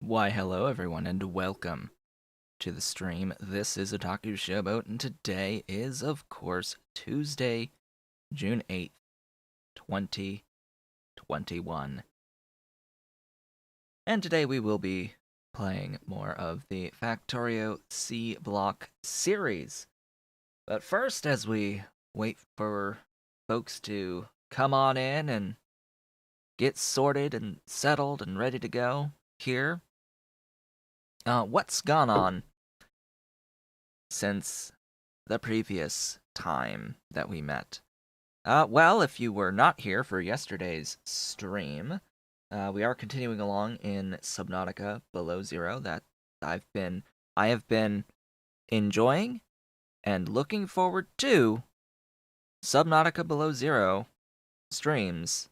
Why, hello everyone, and welcome to the stream. This is Otaku Showboat, and today is, of course, Tuesday, June 8th, 2021. And today we will be playing more of the Factorio Sea Block series. But first, as we wait for folks to come on in and get sorted and settled and ready to go here, what's gone on since the previous time that we met? Well, if you were not here for yesterday's stream, we are continuing along in Subnautica Below Zero that I have been enjoying and looking forward to Subnautica Below Zero streams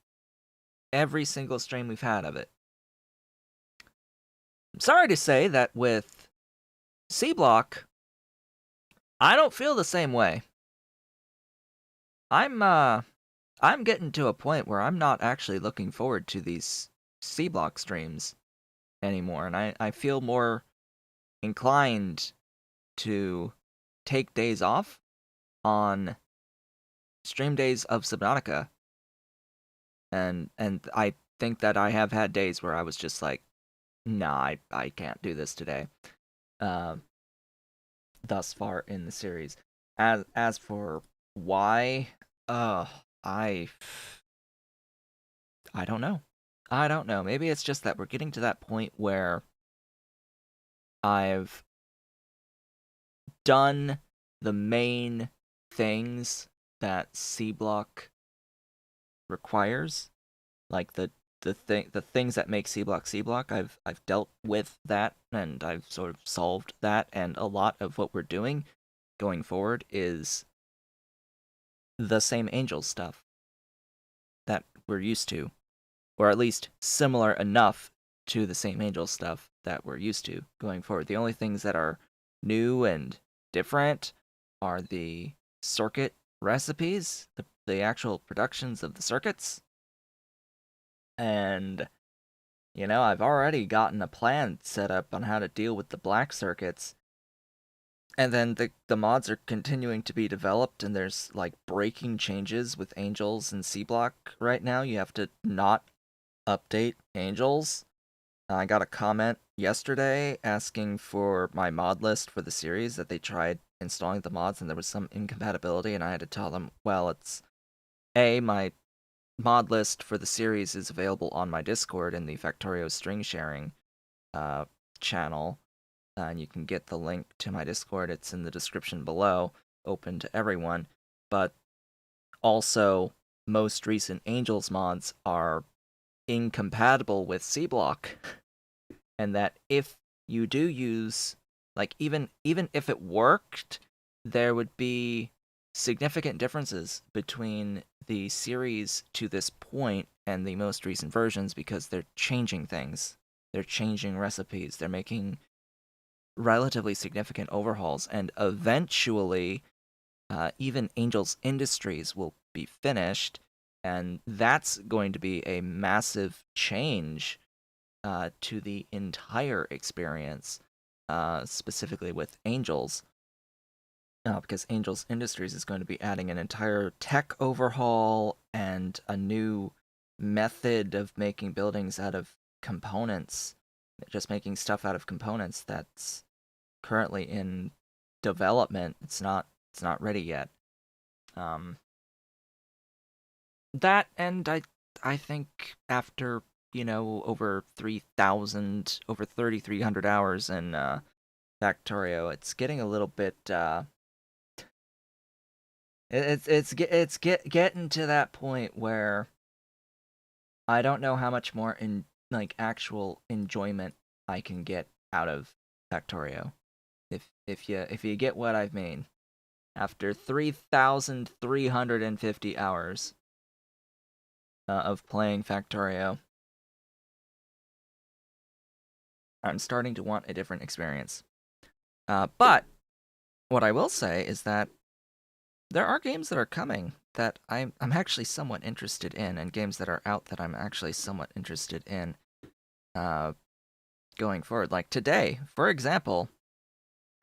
every single stream we've had of it. I'm sorry to say that with Sea Block, I don't feel the same way. I'm getting to a point where I'm not actually looking forward to these Sea Block streams anymore, and I feel more inclined to take days off on stream days of Subnautica. And I think that I have had days where I was just like, nah, I can't do this today. Thus far in the series. As for why, I don't know. I don't know. Maybe it's just that we're getting to that point where I've done the main things that Sea Block requires, like the things that make Sea Block. I've dealt with that, and I've sort of solved that, and a lot of what we're doing going forward is the same Angel stuff that we're used to, or at least similar enough to the same Angel stuff that we're used to going forward. The only things that are new and different are the circuit recipes, the actual productions of the circuits. And, I've already gotten a plan set up on how to deal with the black circuits. And then the mods are continuing to be developed, and there's like breaking changes with Angels and C Block right now. You have to not update Angels. I got a comment yesterday asking for my mod list for the series, that they tried installing the mods and there was some incompatibility, and I had to tell them, well, it's my mod list for the series is available on my Discord in the Factorio string sharing uh, channel, and you can get the link to my Discord. It's in the description below, open to everyone. But also, most recent Angels mods are incompatible with C Block, and that if you do use, like, even if it worked, there would be significant differences between the series to this point and the most recent versions, because they're changing things. They're changing recipes. They're making relatively significant overhauls, and eventually, even Angel's Industries will be finished, and that's going to be a massive change to the entire experience, specifically with Angels, because Angels Industries is going to be adding an entire tech overhaul and a new method of making buildings out of components, just making stuff out of components that's currently in development. It's not ready yet. Um, that, and I think after, over 3,300 hours in Factorio, it's getting a little bit getting to that point where I don't know how much more in like actual enjoyment I can get out of Factorio. If you get what I mean. After 3,350 hours of playing Factorio, I'm starting to want a different experience. But what I will say is that there are games that are coming that I'm actually somewhat interested in, and games that are out that I'm actually somewhat interested in going forward. Like today, for example,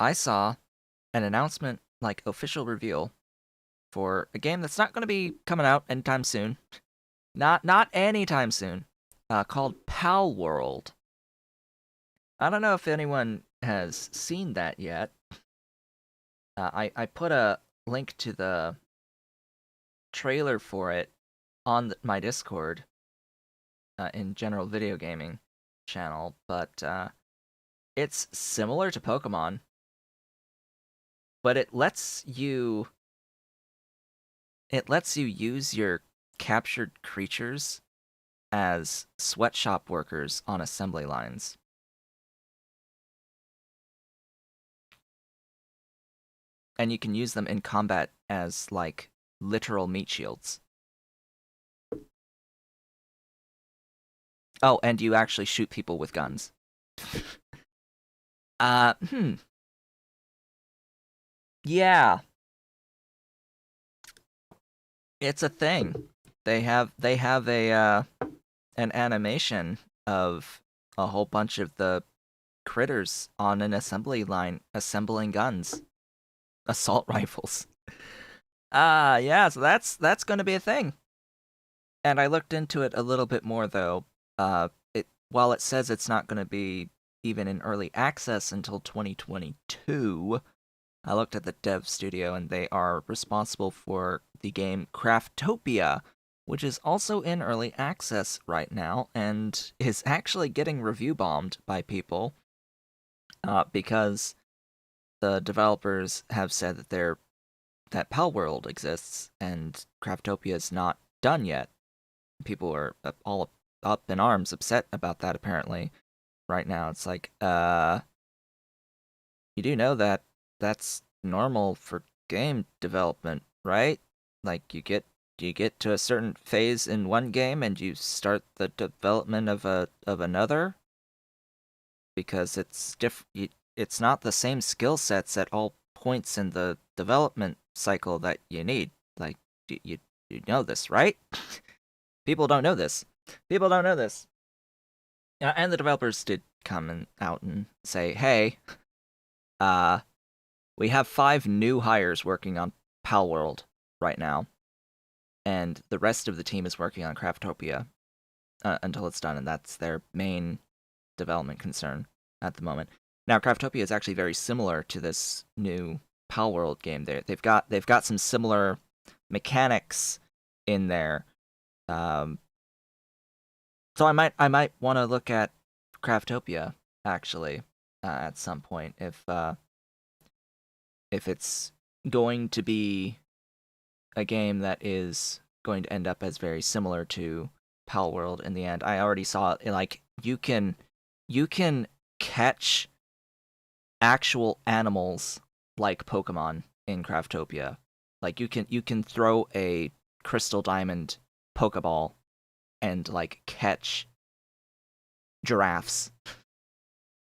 I saw an announcement, like official reveal, for a game that's not going to be coming out anytime soon. Not anytime soon. Called Pal World. I don't know if anyone has seen that yet. I put a link to the trailer for it on my Discord in general video gaming channel, but it's similar to Pokemon, but it lets you use your captured creatures as sweatshop workers on assembly lines. And you can use them in combat as, like, literal meat shields. Oh, and you actually shoot people with guns. uh, hmm. Yeah, it's a thing. They have an animation of a whole bunch of the critters on an assembly line assembling guns, assault rifles. Yeah, so that's going to be a thing. And I looked into it a little bit more, though. While it says it's not going to be even in early access until 2022, I looked at the dev studio, and they are responsible for the game Craftopia, which is also in early access right now and is actually getting review bombed by people, because the developers have said that Pal World exists and Craftopia is not done yet. People are all up in arms, upset about that. Apparently, right now it's like, you do know that that's normal for game development, right? Like you get to a certain phase in one game and you start the development of another, because it's not the same skill sets at all points in the development cycle that you need. Like, you know this, right? People don't know this. People don't know this. And the developers did come out and say, "Hey, uh, We have 5 new hires working on Pal World right now, and the rest of the team is working on Craftopia until it's done, and that's their main development concern at the moment. Now, Craftopia is actually very similar to this new Pal World game. They've got some similar mechanics in there. So I might want to look at Craftopia actually at some point if it's going to be a game that is going to end up as very similar to Pal World in the end. I already saw like you can catch actual animals like Pokemon in Craftopia. Like you can throw a crystal diamond Pokeball and like catch giraffes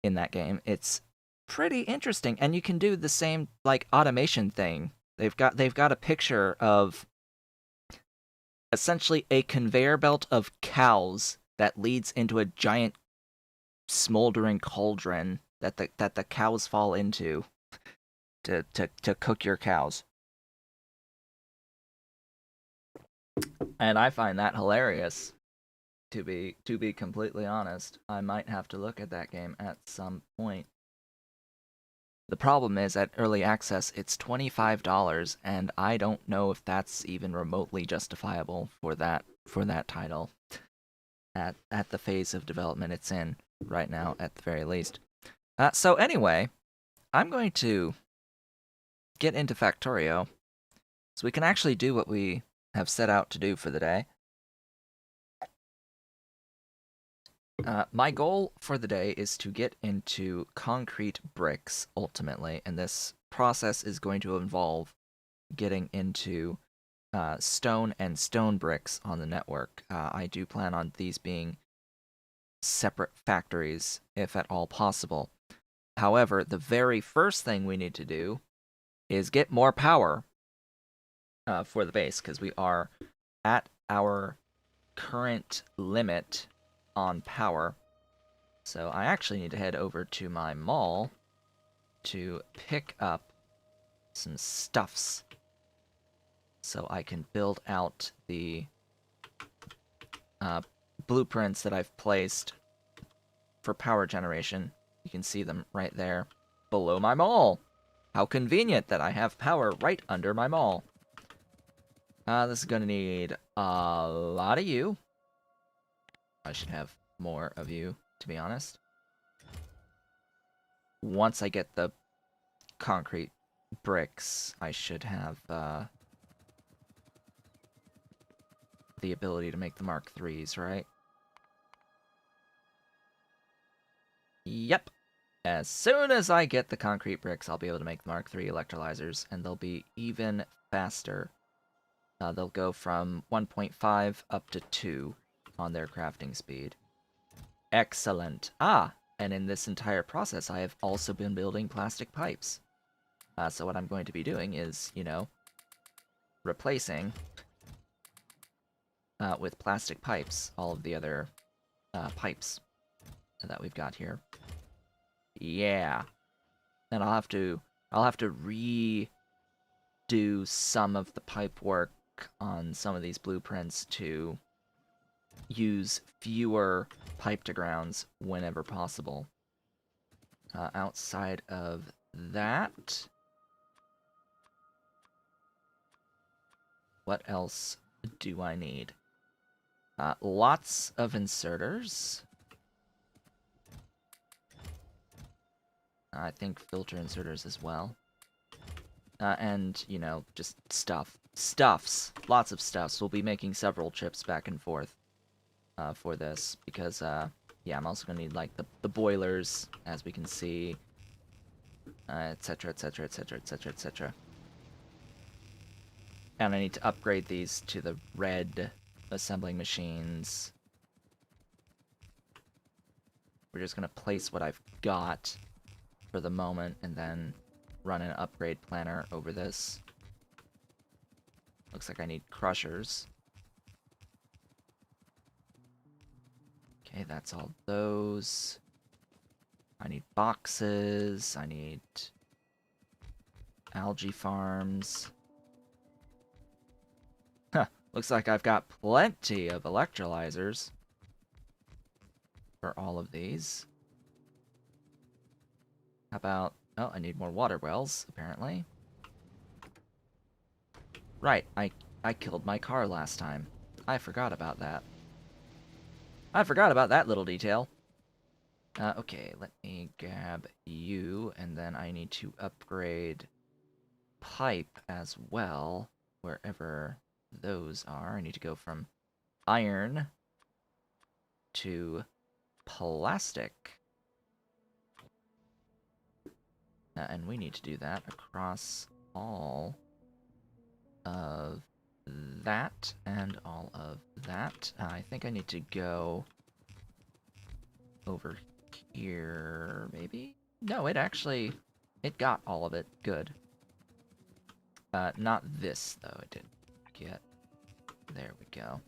in that game. It's pretty interesting, and you can do the same like automation thing. They've got a picture of essentially a conveyor belt of cows that leads into a giant smoldering cauldron that the cows fall into to cook your cows. And I find that hilarious. To be completely honest, I might have to look at that game at some point. The problem is at early access it's $25, and I don't know if that's even remotely justifiable for that title at the phase of development it's in right now, at the very least. So anyway, I'm going to get into Factorio so we can actually do what we have set out to do for the day. My goal for the day is to get into concrete bricks, ultimately, and this process is going to involve getting into stone and stone bricks on the network. I do plan on these being separate factories, if at all possible. However, the very first thing we need to do is get more power for the base, because we are at our current limit on power. So I actually need to head over to my mall to pick up some stuffs so I can build out the blueprints that I've placed for power generation. You can see them right there below my mall. How convenient that I have power right under my mall. This is going to need a lot of you. I should have more of you, to be honest. Once I get the concrete bricks, I should have the ability to make the Mark IIIs, right? Yep. As soon as I get the concrete bricks, I'll be able to make the Mark III electrolyzers, and they'll be even faster. They'll go from 1.5 up to 2 on their crafting speed. Excellent. And in this entire process, I have also been building plastic pipes. So what I'm going to be doing is, replacing with plastic pipes all of the other pipes that we've got here. Yeah. And I'll have to redo some of the pipe work on some of these blueprints to use fewer pipe to grounds whenever possible. Outside of that, what else do I need? Lots of inserters. I think filter inserters as well. And, just stuffs. Lots of stuffs. We'll be making several trips back and forth for this, because, yeah, I'm also going to need, like, the boilers, as we can see, etc., etc., etc., etc., etc. And I need to upgrade these to the red assembling machines. We're just going to place what I've got for the moment, and then run an upgrade planner over this. Looks like I need crushers. Okay, that's all those. I need boxes. I need Algae farms. Huh. Looks like I've got plenty of electrolyzers for all of these. How about... Oh, I need more water wells, apparently. Right, I killed my car last time. I forgot about that. I forgot about that little detail. Okay, let me grab you, and then I need to upgrade pipe as well, wherever those are. I need to go from iron to plastic. And we need to do that across all of that and all of that. I think I need to go over here, maybe? No, it got all of it. Good. Not this, though. It didn't get. There we go.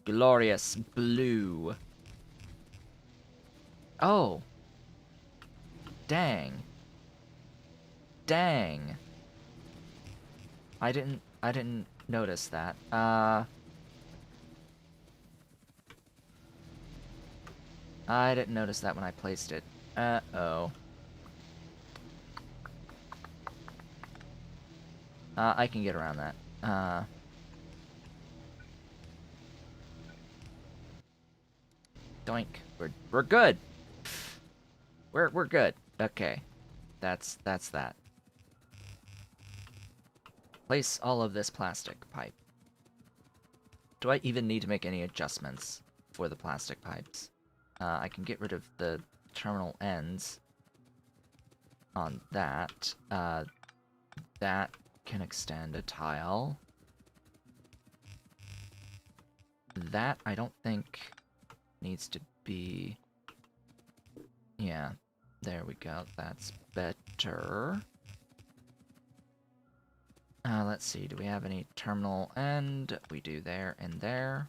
Glorious blue. Oh. Dang. Dang. I didn't notice that. I didn't notice that when I placed it. Uh-oh. I can get around that. Doink. We're good. We're good. Okay. That's that. Place all of this plastic pipe. Do I even need to make any adjustments for the plastic pipes? I can get rid of the terminal ends on that. That can extend a tile. That, I don't think, needs to be... Yeah, there we go. That's better. Let's see, do we have any terminal end? We do there and there.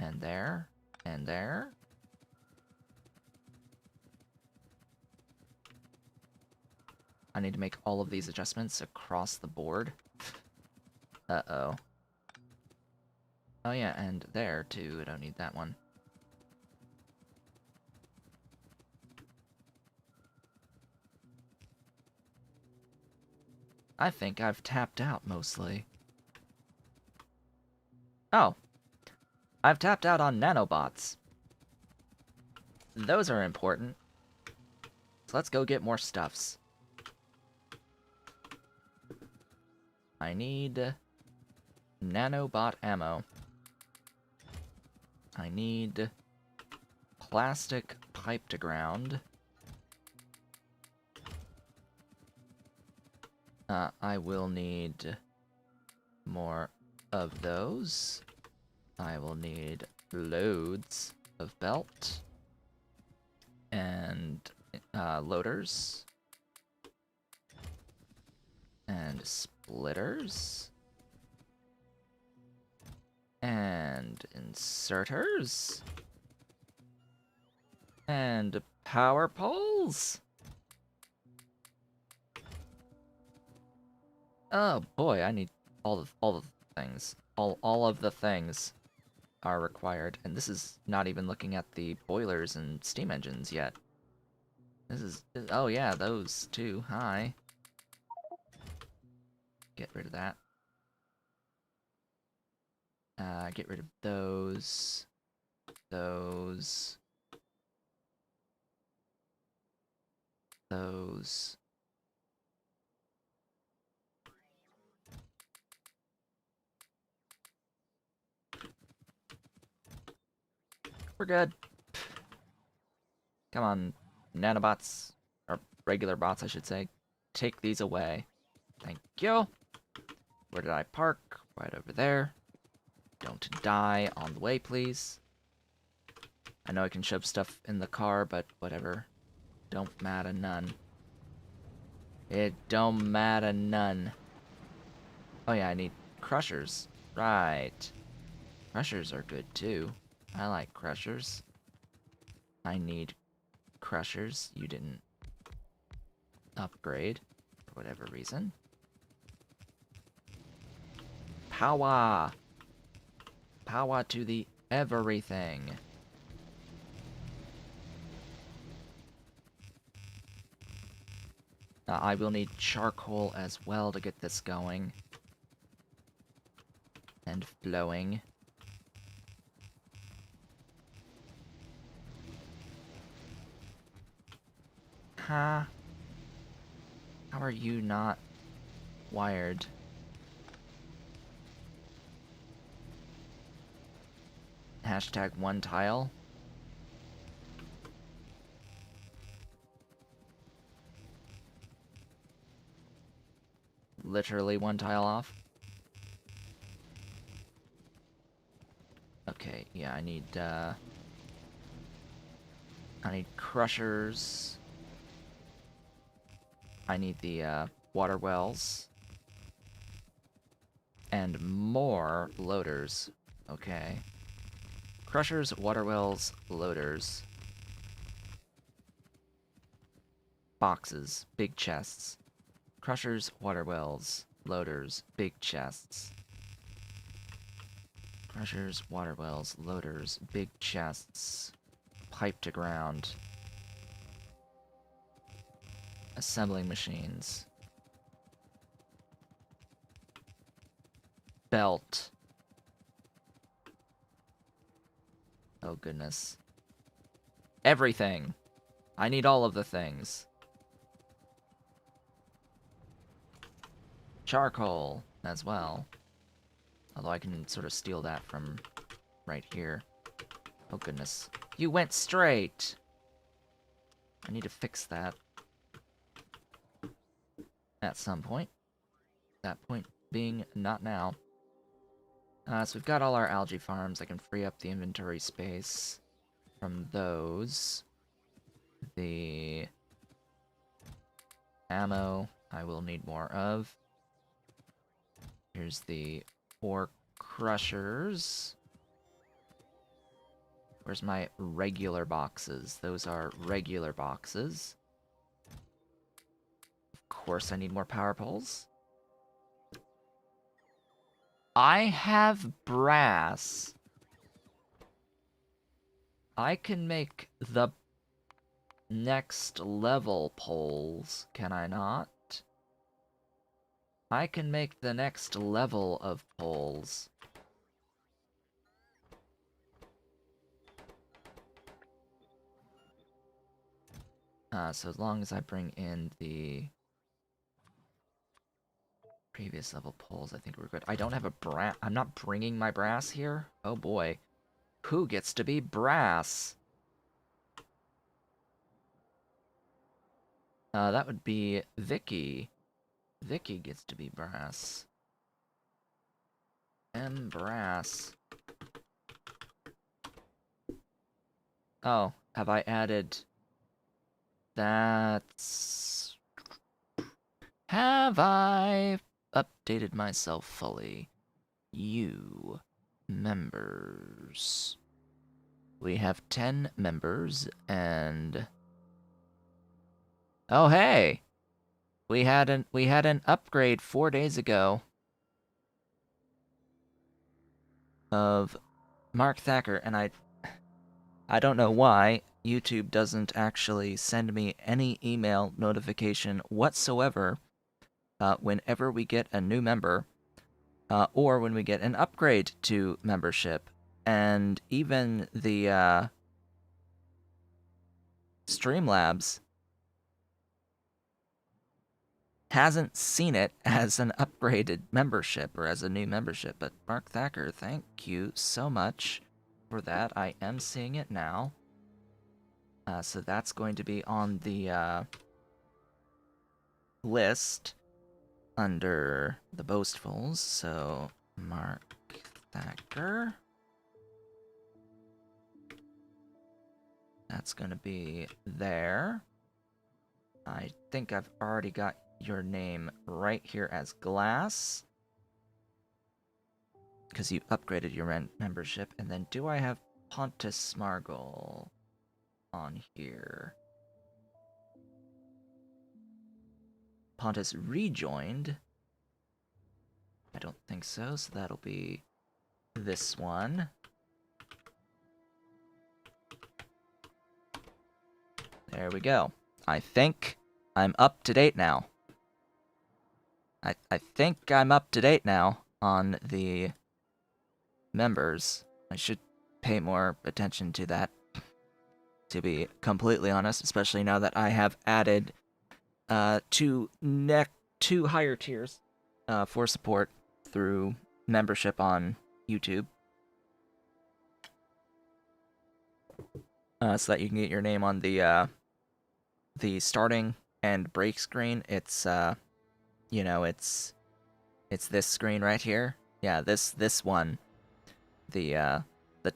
And there. And there. I need to make all of these adjustments across the board. Uh-oh. Oh yeah, and there too. I don't need that one. I think I've tapped out mostly. Oh. I've tapped out on nanobots. Those are important. So let's go get more stuffs. I need nanobot ammo. I need plastic pipe to ground. I will need more of those. I will need loads of belt and loaders and splitters and inserters and power poles. Oh boy, I need all the things. All of the things are required, and this is not even looking at the boilers and steam engines yet. This is... Oh yeah, those too. Hi. Get rid of that. Get rid of those. Those. Those. We're good. Come on, nanobots. Or regular bots, I should say. Take these away. Thank you. Where did I park? Right over there. Don't die on the way, please. I know I can shove stuff in the car, but whatever. Don't matter none. It don't matter none. Oh yeah, I need crushers. Right. Crushers are good too. I like crushers. I need crushers. You didn't upgrade for whatever reason. Power! Power to the everything. I will need charcoal as well to get this going. And flowing. Huh? How are you not wired? Hashtag one tile. Literally one tile off. Okay, yeah, I need crushers. I need the water wells. And more loaders. Okay. Crushers, water wells, loaders. Boxes, big chests. Crushers, water wells, loaders, big chests. Crushers, water wells, loaders, big chests. Pipe to ground. Assembling machines. Belt. Oh goodness. Everything. I need all of the things. Charcoal as well. Although I can sort of steal that from right here. Oh goodness. You went straight! I need to fix that. At some point. That point being not now. So we've got all our algae farms. I can free up the inventory space from those. The ammo I will need more of. Here's the ore crushers. Where's my regular boxes? Those are regular boxes. Of course I need more power poles. I have brass. I can make the next level poles, can I not? I can make the next level of poles. So as long as I bring in the previous level poles, I think we're good. I don't have a brass. I'm not bringing my brass here? Oh boy. Who gets to be brass? That would be Vicky. Vicky gets to be brass. M brass. Oh, have I added... That's... Have I updated myself fully? You members. We have 10 members, and... Oh, hey! We had an upgrade 4 days ago of Mark Thacker, and I don't know why YouTube doesn't actually send me any email notification whatsoever whenever we get a new member or when we get an upgrade to membership. And even the Streamlabs hasn't seen it as an upgraded membership or as a new membership. But Mark Thacker, thank you so much for that. I am seeing it now. So that's going to be on the list under the boastfuls. So Mark Thacker. That's going to be there. I think I've already got your name right here as Glass. Because you upgraded your membership. And then do I have Pontus Smargol on here? Pontus rejoined. I don't think so, so that'll be this one. There we go. I think I'm up to date now. I think I'm up to date now on the members. I should pay more attention to that, to be completely honest, especially now that I have added two higher tiers for support through membership on YouTube. So that you can get your name on the starting and break screen. It's it's this screen right here. Yeah, this one. The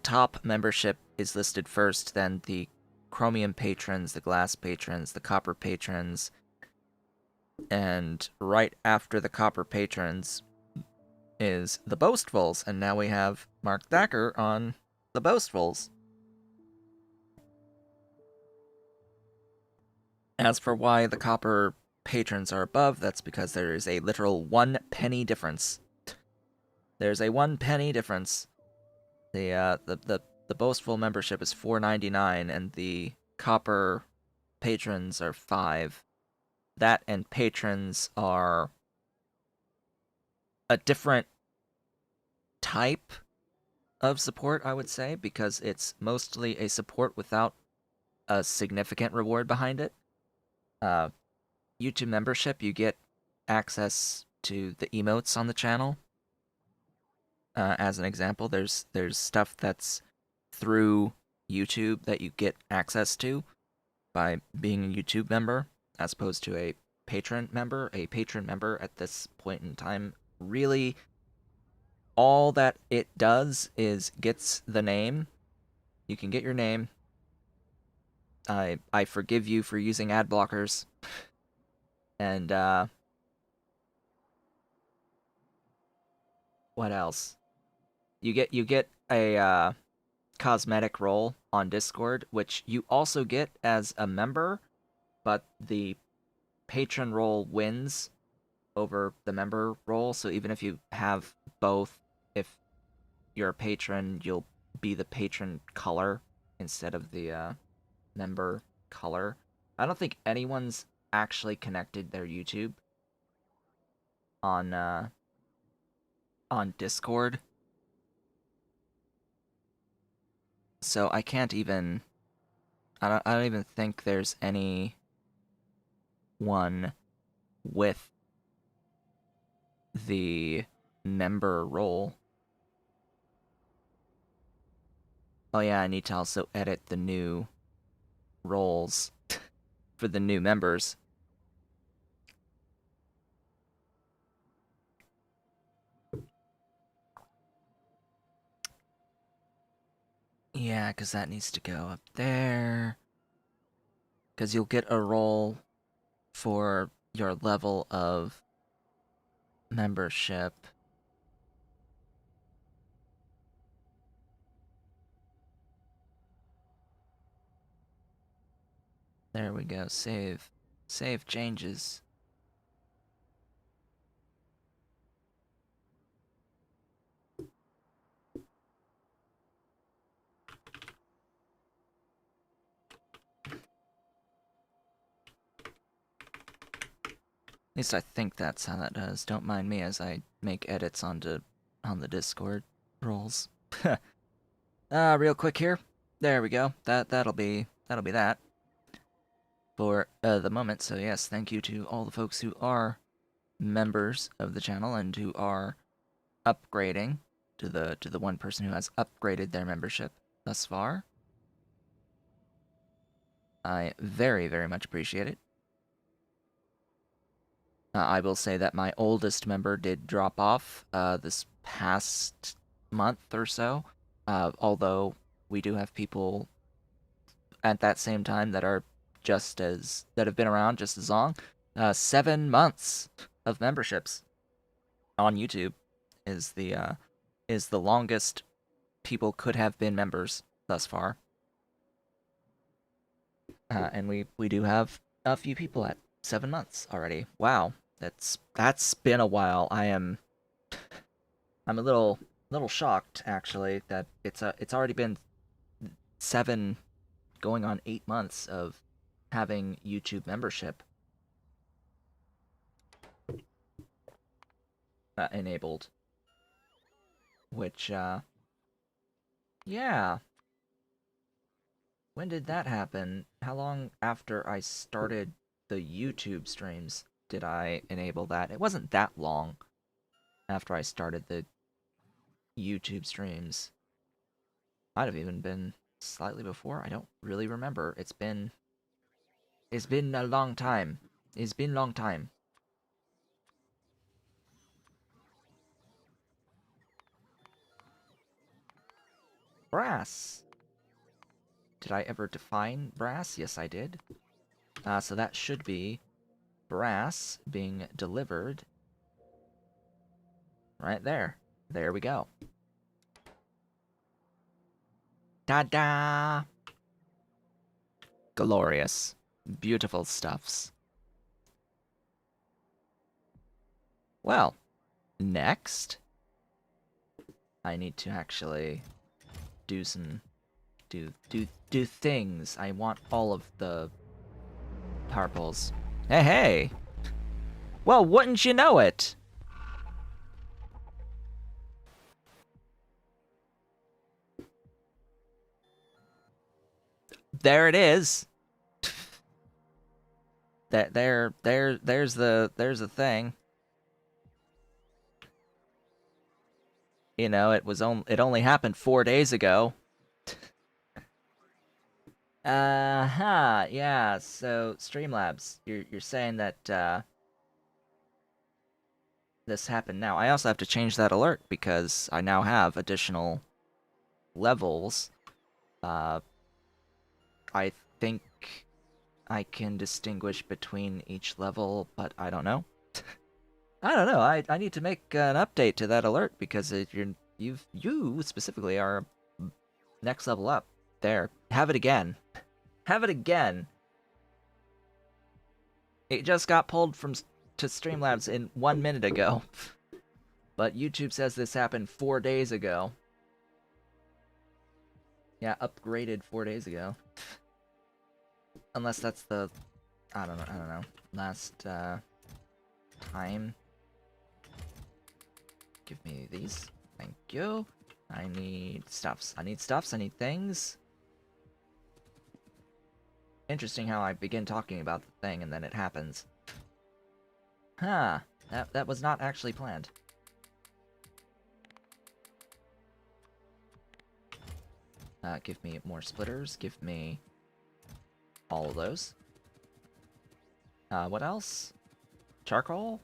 top membership is listed first, then the chromium patrons, the glass patrons, the copper patrons, and right after the copper patrons is the boastfuls, and now we have Mark Thacker on the boastfuls. As for why the copper patrons are above, that's because there is a literal 1 penny difference. There's a 1 penny difference. The boastful membership is $4.99, and the copper patrons are $5. That and patrons are a different type of support, I would say, because it's mostly a support without a significant reward behind it. YouTube membership, you get access to the emotes on the channel. As an example, there's stuff that's through YouTube that you get access to by being a YouTube member, as opposed to a patron member. A patron member at this point in time, really, all that it does is gets the name. You can get your name. I forgive you for using ad blockers. And what else? You get a cosmetic role on Discord, which you also get as a member, but the patron role wins over the member role. So even if you have both, if you're a patron, you'll be the patron color instead of the member color. I don't think anyone's actually connected their YouTube on Discord. So I can't even I don't even think there's any one with the member role. Oh yeah, I need to also edit the new roles for the new members. Yeah, because that needs to go up there. Because you'll get a role for your level of membership. There we go. Save. Save changes. At least I think that's how that does. Don't mind me as I make edits on the Discord roles. Real quick here. There we go. That'll be that for the moment. So yes, thank you to all the folks who are members of the channel and who are upgrading, to the one person who has upgraded their membership thus far. I very, very much appreciate it. I will say that my oldest member did drop off this past month or so, although we do have people at that same time that are that have been around just as long. 7 months of memberships on YouTube is the longest people could have been members thus far. And we do have a few people at 7 months already. Wow. That's been a while. I'm a little shocked actually that it's already been 7 going on 8 months of having YouTube membership enabled, which yeah. When did that happen? How long after I started the YouTube streams did I enable that? It wasn't that long after I started the YouTube streams. Might have even been slightly before. I don't really remember. It's been a long time. It's been a long time. Brass. Did I ever define brass? Yes, I did. So that should be brass being delivered right there. There we go. Ta-da! Glorious. Beautiful stuffs. Well, next, I need to actually do some do things. I want all of the purples. Hey! Well, wouldn't you know it? There it is. There's the thing. You know, it only happened 4 days ago. Yeah. So Streamlabs, you're saying that this happened now. I also have to change that alert because I now have additional levels. I think I can distinguish between each level, but I don't know. I don't know. I need to make an update to that alert because you specifically are next level up. There, have it again. Have it again. It just got pulled to Streamlabs in 1 minute ago, but YouTube says this happened 4 days ago. Yeah, upgraded 4 days ago. Unless that's the I don't know. Last time. Give me these. Thank you. I need stuffs. I need things. Interesting how I begin talking about the thing and then it happens. Huh. That was not actually planned. Give me more splitters. Give me all of those. What else? Charcoal?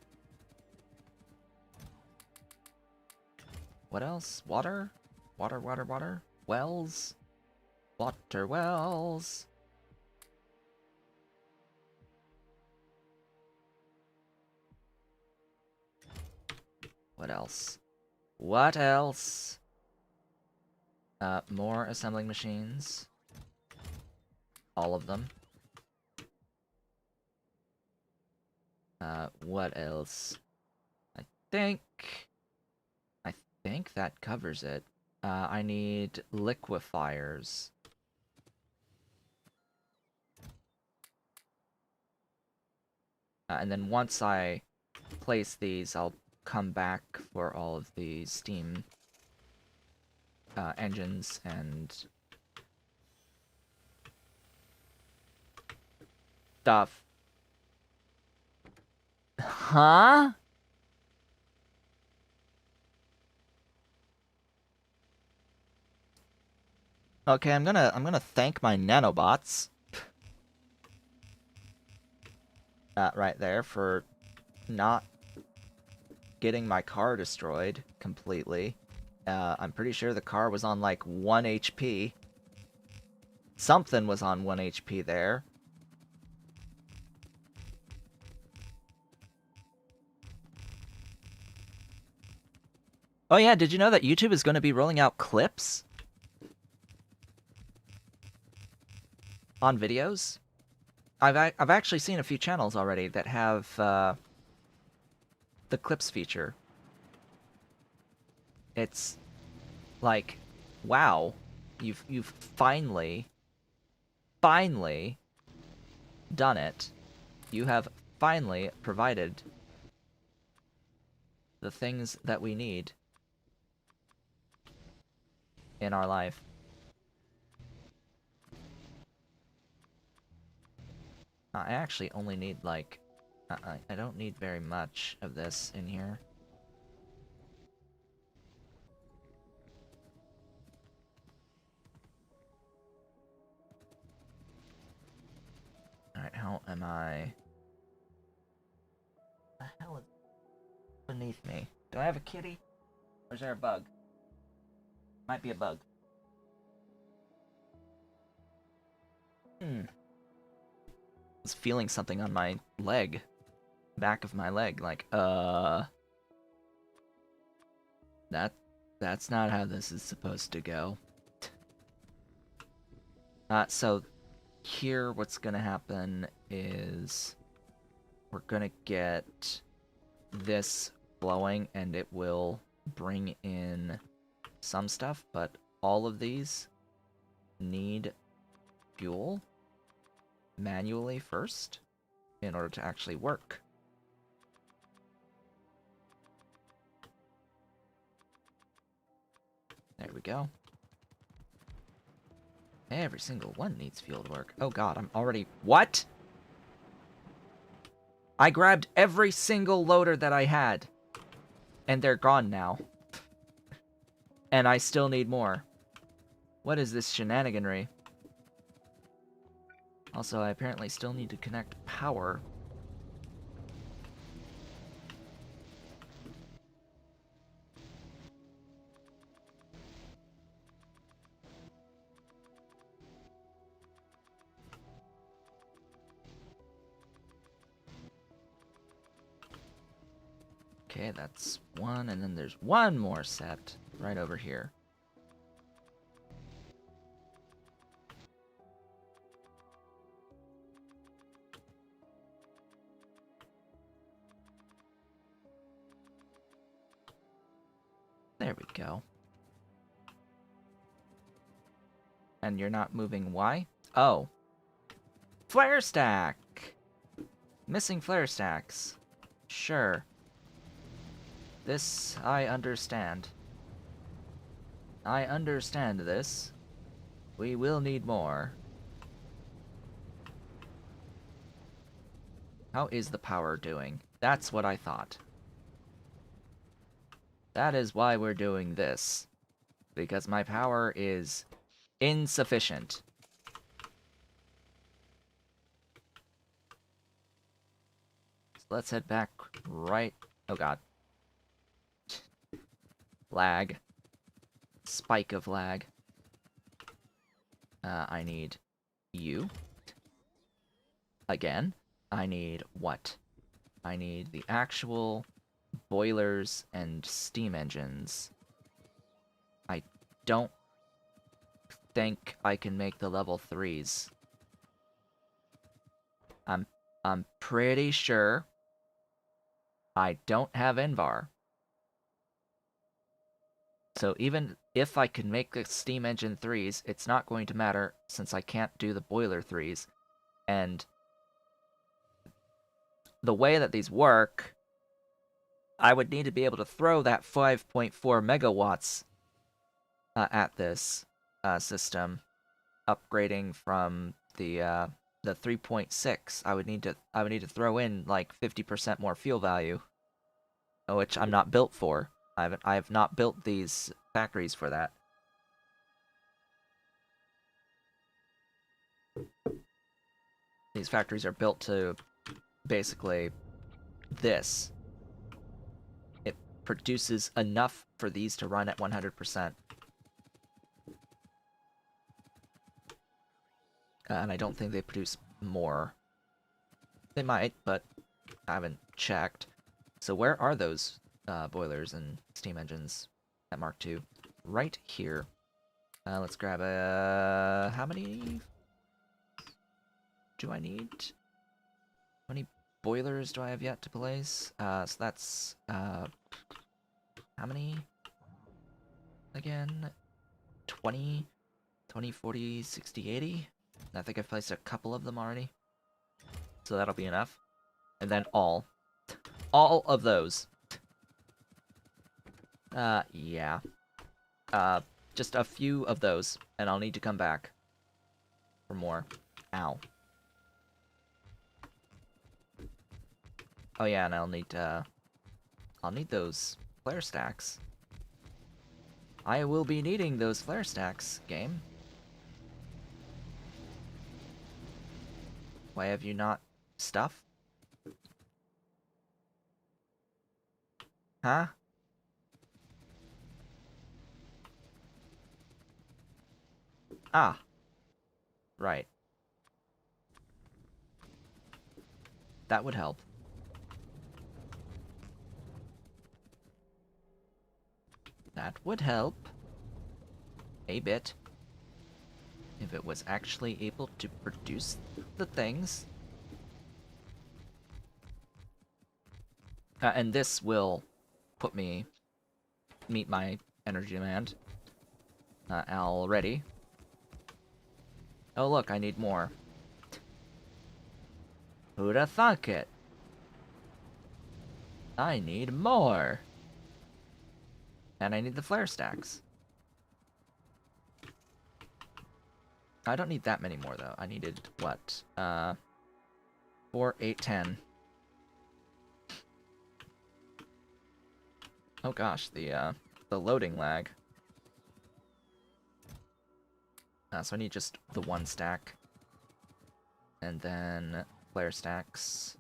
What else? Water? Water. Wells? Water wells. What else? What else? More assembling machines. All of them. What else? I think that covers it. I need liquefiers. And then once I place these, I'll come back for all of the steam engines and stuff. Huh? Okay, I'm gonna thank my nanobots. Right there for not getting my car destroyed completely. I'm pretty sure the car was on like 1 HP. Something was on 1 HP there. Oh yeah, did you know that YouTube is going to be rolling out clips on videos? I've actually seen a few channels already that have the clips feature. It's like, wow, you've finally done it. You have finally provided the things that we need in our life. I actually only need, like... I don't need very much of this in here. Alright, how am I... What the hell is beneath me? Do I have a kitty? Or is there a bug? Might be a bug. I was feeling something on my leg. Back of my leg, like, that's not how this is supposed to go. So here what's gonna happen is we're gonna get this flowing and it will bring in some stuff, but all of these need fuel manually first in order to actually work. There we go. Every single one needs fuel to work. Oh god, I'm already... What? I grabbed every single loader that I had. And they're gone now. And I still need more. What is this shenaniganry? Also, I apparently still need to connect power. Okay, that's one, and then there's one more set right over here. There we go. And you're not moving why? Oh. Flare stack! Missing flare stacks. Sure. This, I understand. I understand this. We will need more. How is the power doing? That's what I thought. That is why we're doing this. Because my power is insufficient. So let's head back right... Oh god. Lag. Spike of lag. I need you. Again. I need what? I need the actual boilers and steam engines. I don't think I can make the level 3s. I'm pretty sure I don't have Envar. So even if I can make the steam engine 3s, it's not going to matter since I can't do the boiler 3s. And the way that these work, I would need to be able to throw that 5.4 megawatts at this system, upgrading from the 3.6. I would need to throw in like 50% more fuel value, which I'm not built for. I have not built these factories for that. These factories are built to basically this. It produces enough for these to run at 100%. And I don't think they produce more. They might, but I haven't checked. So where are those boilers and steam engines at Mark II? Right here. Let's grab a... how many? do I need? How many boilers do I have yet to place? So that's, how many? Again? 20, 20, 40, 60, 80? I think I've placed a couple of them already. So that'll be enough. And then all of those. Yeah. Just a few of those, and I'll need to come back for more. Ow. Oh yeah, and I'll need those flare stacks. I will be needing those flare stacks, game. Why have you not stuff? Huh? Ah. Right. That would help. That would help. A bit. If it was actually able to produce the things. And this will meet my energy demand. Already. Oh look, I need more. Who'da thunk it? I need more. And I need the flare stacks. I don't need that many more though. I needed what? 4, 8, 10. Oh gosh, the loading lag. So I need just the one stack. And then flare stacks.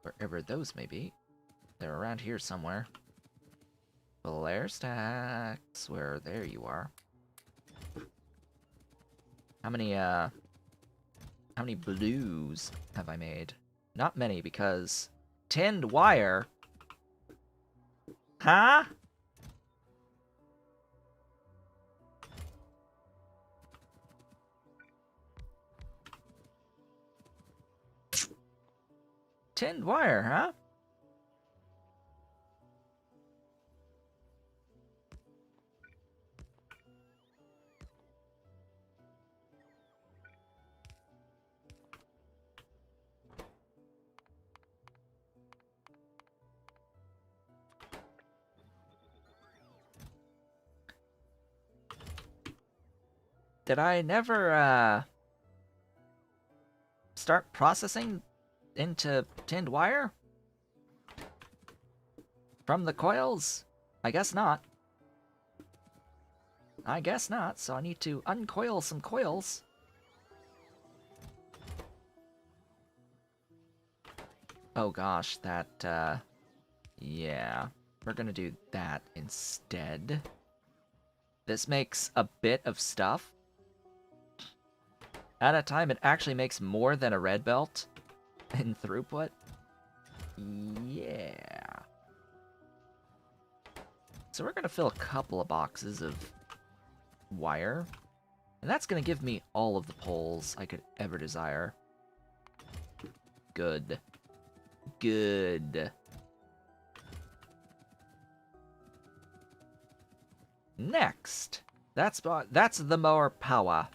Wherever those may be. They're around here somewhere. Flare stacks. There you are. How many blues have I made? Not many, because tinned wire. Huh? Tinned wire, huh? Did I never, start processing into tinned wire? From the coils? I guess not. I guess not, so I need to uncoil some coils. Oh gosh, yeah. We're gonna do that instead. This makes a bit of stuff. At a time, it actually makes more than a red belt in throughput. Yeah. So we're gonna fill a couple of boxes of wire. And that's gonna give me all of the poles I could ever desire. Good. Good. Next. That's the mower power.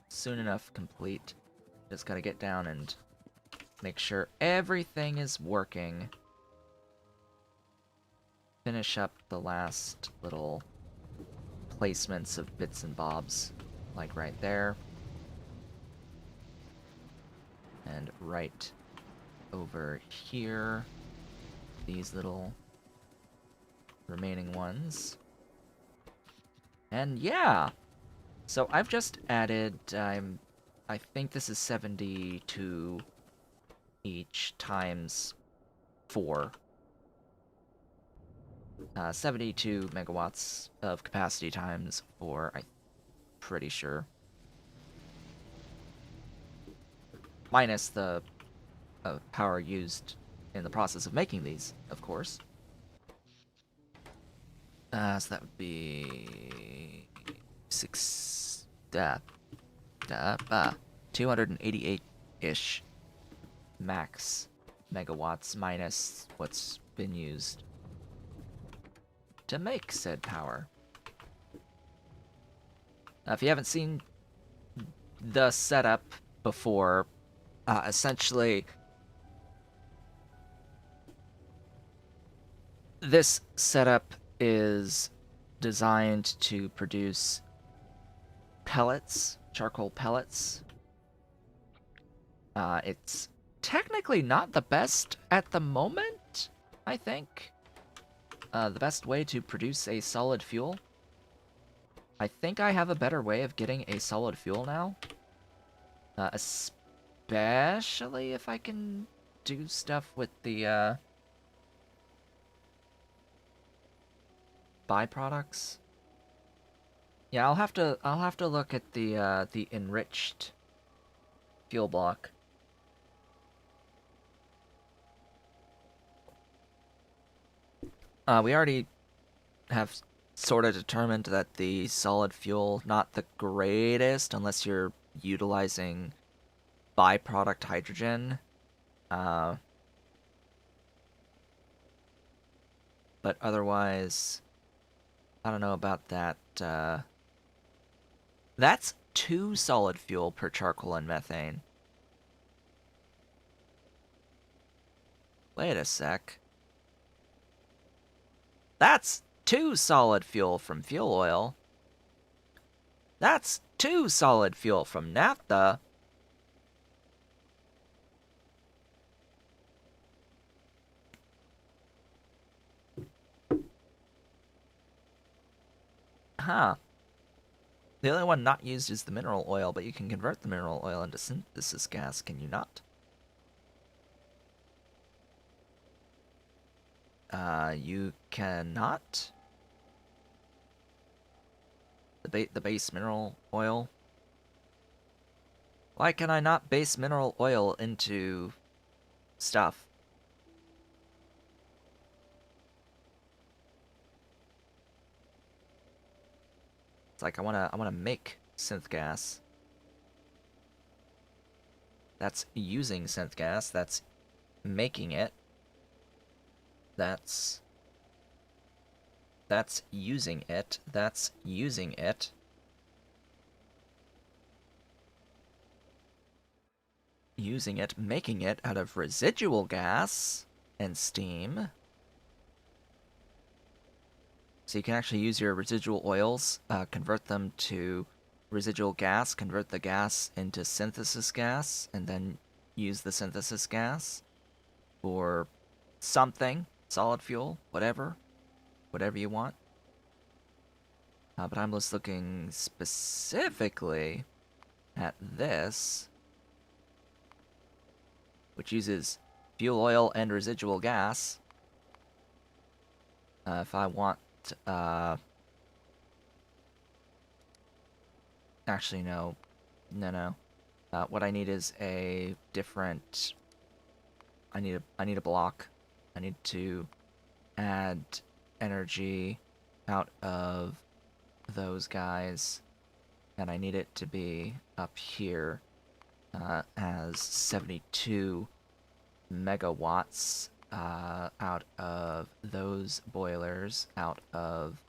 Soon enough complete. Just gotta get down and make sure everything is working. Finish up the last little placements of bits and bobs. Like right there. And right over here. These little remaining ones. And yeah! So I've just added, I think this is 72 each times 4. 72 megawatts of capacity times 4, I'm pretty sure. Minus the power used in the process of making these, of course. So that would be 6... 288-ish max megawatts minus what's been used to make said power. Now, if you haven't seen the setup before, essentially this setup is designed to produce pellets, charcoal pellets. It's technically not the best at the moment, I think. The best way to produce a solid fuel. I think I have a better way of getting a solid fuel now. Especially if I can do stuff with the byproducts. Yeah, I'll have to look at the enriched fuel block. We already have sort of determined that the solid fuel, not the greatest unless you're utilizing byproduct hydrogen. But otherwise, I don't know about that. That's 2 solid fuel per charcoal and methane. Wait a sec. That's 2 solid fuel from fuel oil. That's 2 solid fuel from naphtha. Huh. The only one not used is the mineral oil, but you can convert the mineral oil into synthesis gas, can you not? You cannot? The base mineral oil? Why can I not base mineral oil into stuff? It's like I wanna make synth gas. That's using synth gas, that's making it. That's using it. That's using it. Using it, making it out of residual gas and steam. So you can actually use your residual oils, convert them to residual gas, convert the gas into synthesis gas, and then use the synthesis gas for something, solid fuel, whatever you want. But I'm just looking specifically at this, which uses fuel oil and residual gas. If I want, actually no. What I need is a different. I need a block. I need to add energy out of those guys, and I need it to be up here as 72 megawatts out of those boilers, out of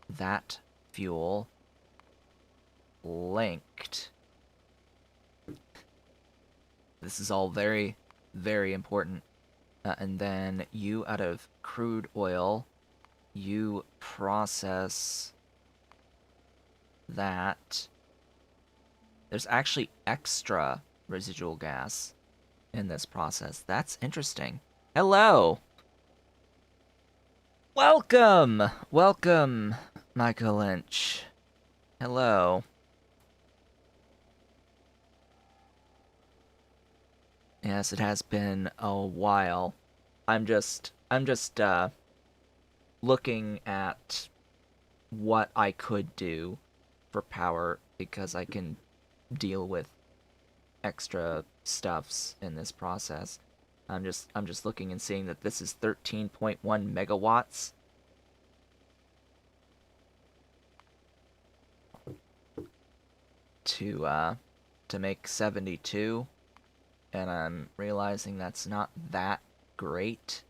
that fuel, linked. This is all very, very important. And then you, out of crude oil, you process that. There's actually extra residual gas in this process. That's interesting. Hello! Welcome! Welcome, Michael Lynch. Hello. Yes, it has been a while. I'm just looking at what I could do for power because I can deal with extra stuffs in this process. I'm just looking and seeing that this is 13.1 megawatts. To to make 72, and I'm realizing that's not that great,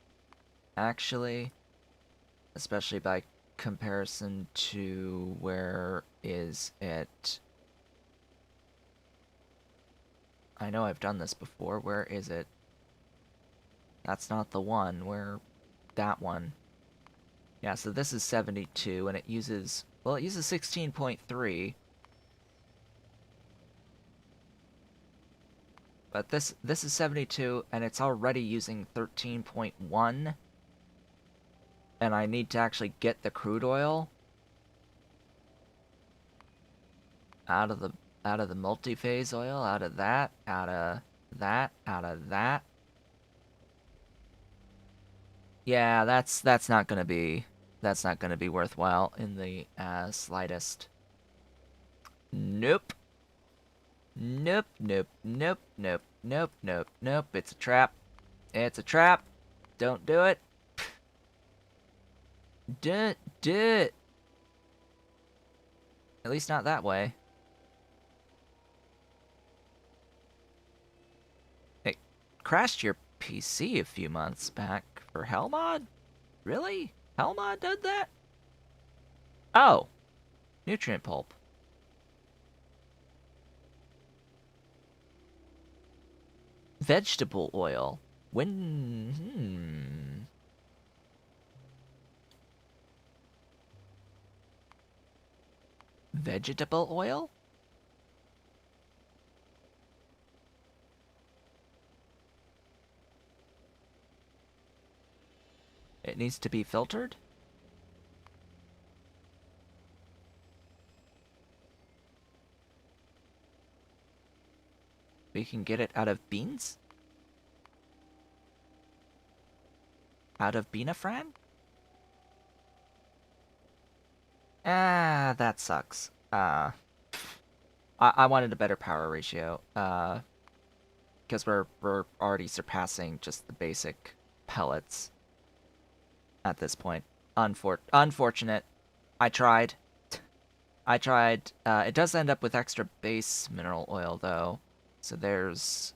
actually, especially by comparison to where is it. I know I've done this before. Where is it? That's not the one. Where that one. Yeah, so this is 72 and it uses, well, it uses 16.3. But this is 72 and it's already using 13.1. And I need to actually get the crude oil out of the multi-phase oil, out of that, out of that, out of that. Yeah, that's not gonna be worthwhile in the slightest. Nope. Nope, nope, nope, nope, nope, nope, nope. It's a trap. It's a trap. Don't do it. Do it. At least not that way. It crashed your PC a few months back for Hellmod? Really? Hellmod did that? Oh. Nutrient pulp. Vegetable oil. When... Vegetable oil? It needs to be filtered? We can get it out of beans? Out of beanafran? Ah, that sucks. I wanted a better power ratio. Because we're already surpassing just the basic pellets at this point. Unfortunate. I tried. I tried. It does end up with extra base mineral oil, though. So there's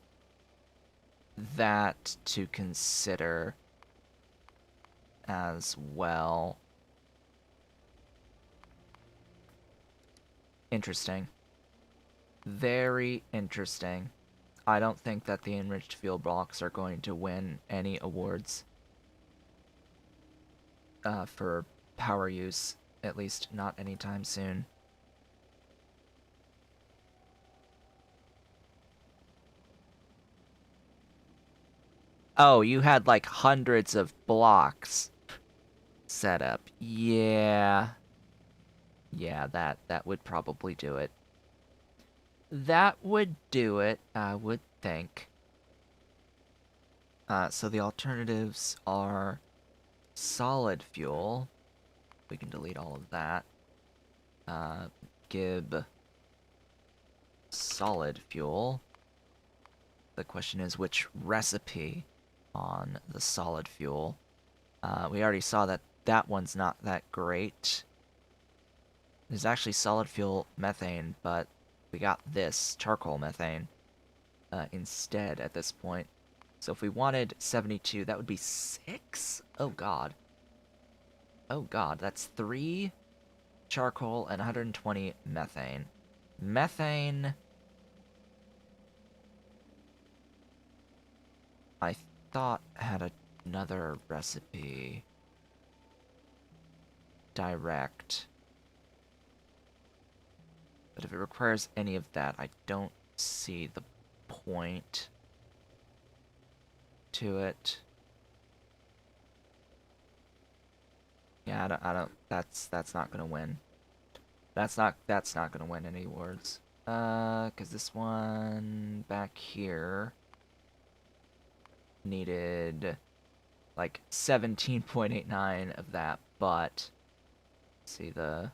that to consider as well. Interesting. Very interesting. I don't think that the enriched fuel blocks are going to win any awards for power use, at least not anytime soon. Oh, you had like hundreds of blocks set up. Yeah. Yeah, that would probably do it. That would do it, I would think. So the alternatives are solid fuel. We can delete all of that. Gib solid fuel. The question is which recipe on the solid fuel. We already saw that that one's not that great. There's actually solid fuel methane, but we got this charcoal methane instead at this point. So if we wanted 72, that would be 6? Oh god. Oh god, that's 3 charcoal and 120 methane. Methane... I thought had another recipe. Direct. But if it requires any of that, I don't see the point to it. Yeah, I don't that's not gonna win. That's not gonna win any awards. Cause this one back here needed like 17.89 of that, but see the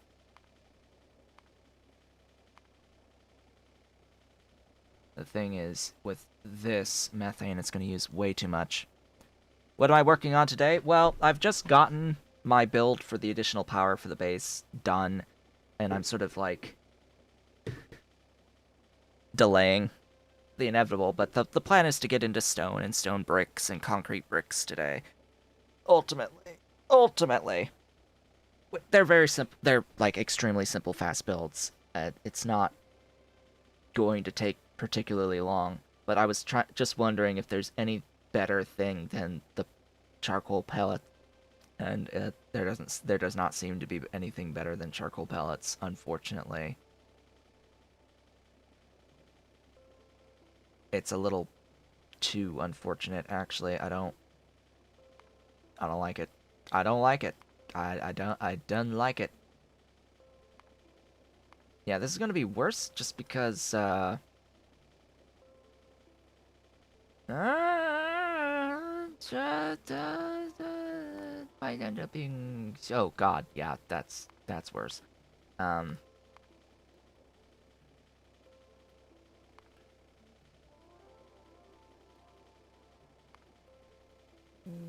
thing is with this methane it's going to use way too much. What am I working on today? Well, I've just gotten my build for the additional power for the base done, and I'm sort of like delaying the inevitable, but the plan is to get into stone and stone bricks and concrete bricks today. Ultimately, they're very simple. They're like extremely simple, fast builds. It's not going to take particularly long. But I was just wondering if there's any better thing than the charcoal pellet, and there does not seem to be anything better than charcoal pellets, unfortunately. It's a little too unfortunate, actually. I don't like it. I don't like it. I don't like it. Yeah, this is gonna be worse just because might end up being, oh god, yeah, that's worse. Um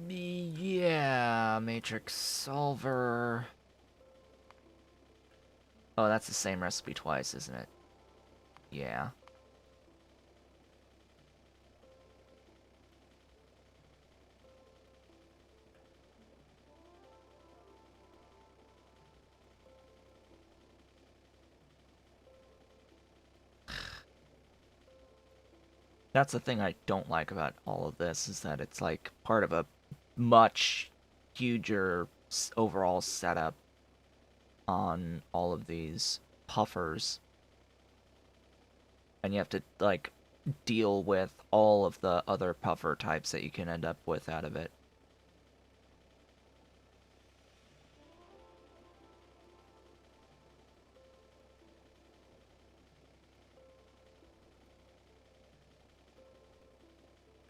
yeah, matrix solver. Oh, that's the same recipe twice, isn't it? Yeah. That's the thing I don't like about all of this, is that it's like part of a much huger overall setup on all of these puffers, and you have to like deal with all of the other puffer types that you can end up with out of it.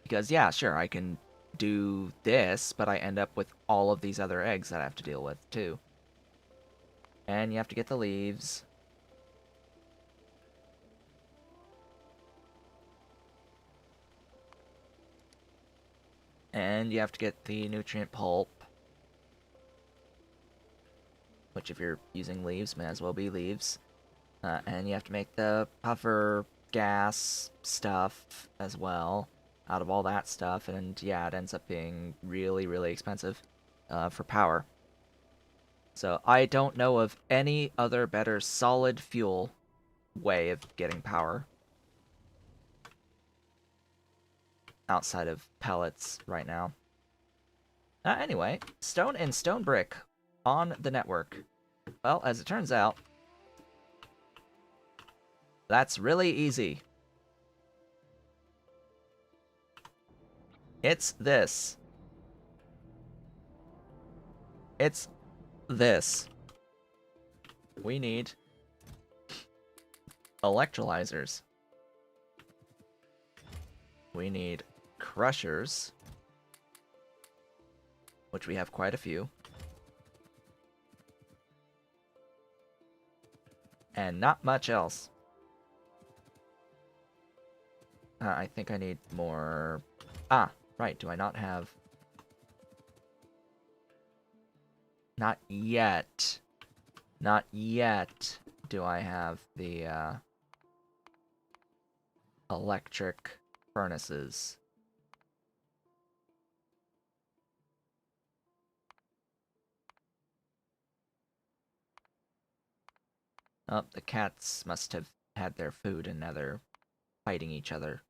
Because yeah, sure, I can do this, but I end up with all of these other eggs that I have to deal with too. And you have to get the leaves. And you have to get the nutrient pulp. Which, if you're using leaves, may as well be leaves. And you have to make the puffer gas stuff as well out of all that stuff. And yeah, it ends up being really, really expensive for power. So I don't know of any other better solid fuel way of getting power outside of pellets right now. Anyway, stone and stone brick on the network. Well, as it turns out, that's really easy. It's this. It's this. We need electrolyzers. We need crushers, which we have quite a few. And not much else. I think I need more... Ah, right, do I not have... Not yet. Not yet do I have the, electric furnaces. Oh, the cats must have had their food and now they're fighting each other.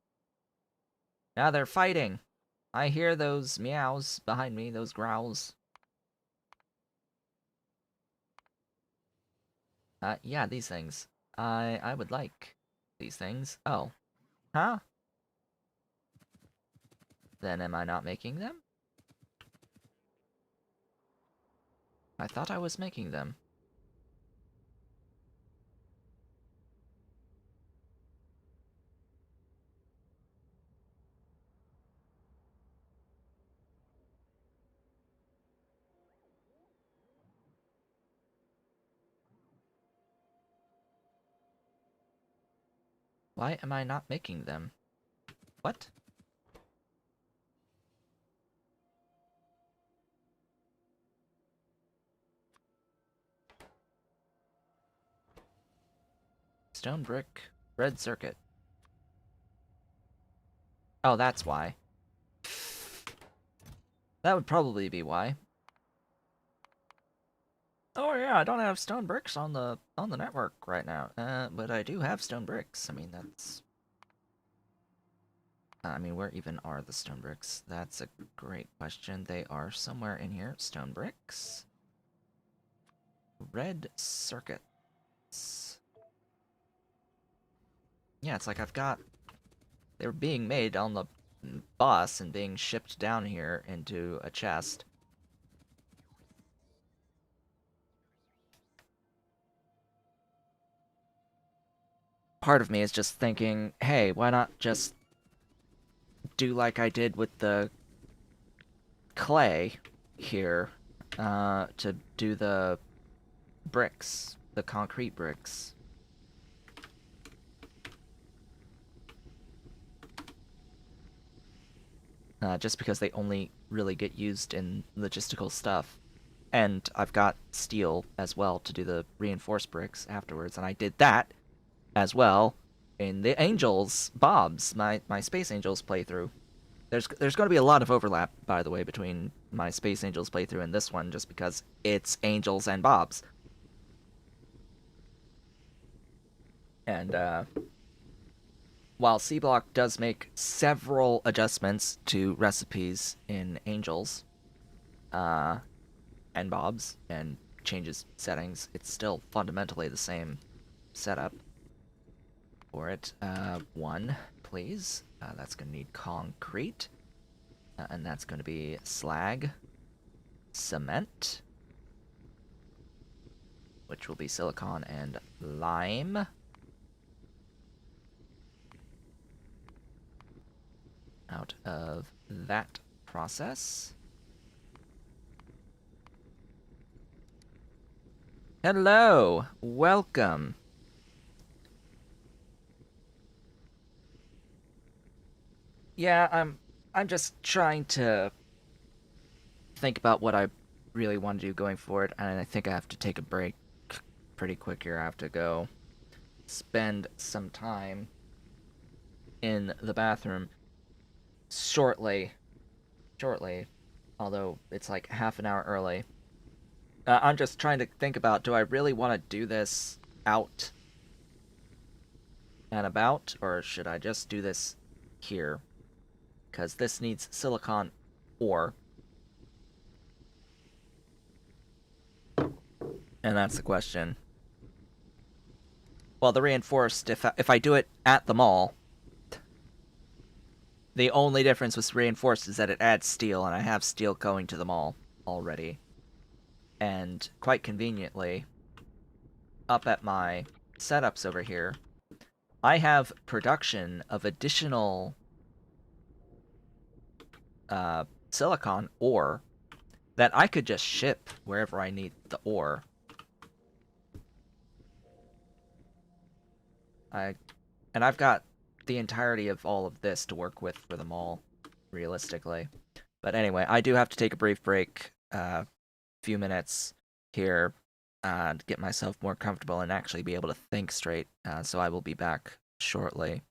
Now they're fighting! I hear those meows behind me, those growls. Yeah, these things. I would like these things. Oh. Huh? Then am I not making them? I thought I was making them. Why am I not making them? What? Stone brick, red circuit. Oh, that's why. That would probably be why. Oh yeah, I don't have stone bricks on the network right now. But I do have stone bricks. I mean, that's... I mean, where even are the stone bricks? That's a great question. They are somewhere in here. Stone bricks. Red circuits. Yeah, it's like I've got... They were being made on the bus and being shipped down here into a chest. Part of me is just thinking, hey, why not just do like I did with the clay here, to do the bricks, the concrete bricks. Just because they only really get used in logistical stuff. And I've got steel as well to do the reinforced bricks afterwards, and I did that as well in the Angels, Bob's, my Space Angels playthrough. There's going to be a lot of overlap, by the way, between my Space Angels playthrough and this one, just because it's Angels and Bob's. And while Sea Block does make several adjustments to recipes in Angels uh, and Bob's and changes settings, it's still fundamentally the same setup for it. One, please. That's going to need concrete. And that's going to be slag, cement, which will be silicon and lime. Out of that process. Hello, welcome. Yeah, I'm just trying to think about what I really want to do going forward, and I think I have to take a break pretty quick here. I have to go spend some time in the bathroom shortly. Shortly, although it's like half an hour early. I'm just trying to think about, do I really want to do this out and about, or should I just do this here? Because this needs silicon ore. And that's the question. Well, the reinforced, if I do it at the mall, the only difference with reinforced is that it adds steel, and I have steel going to the mall already. And quite conveniently, up at my setups over here, I have production of additional silicon ore that I could just ship wherever I need the ore. I've got the entirety of all of this to work with for them all, realistically. But anyway, I do have to take a brief break, few minutes here, to get myself more comfortable and actually be able to think straight. So I will be back shortly.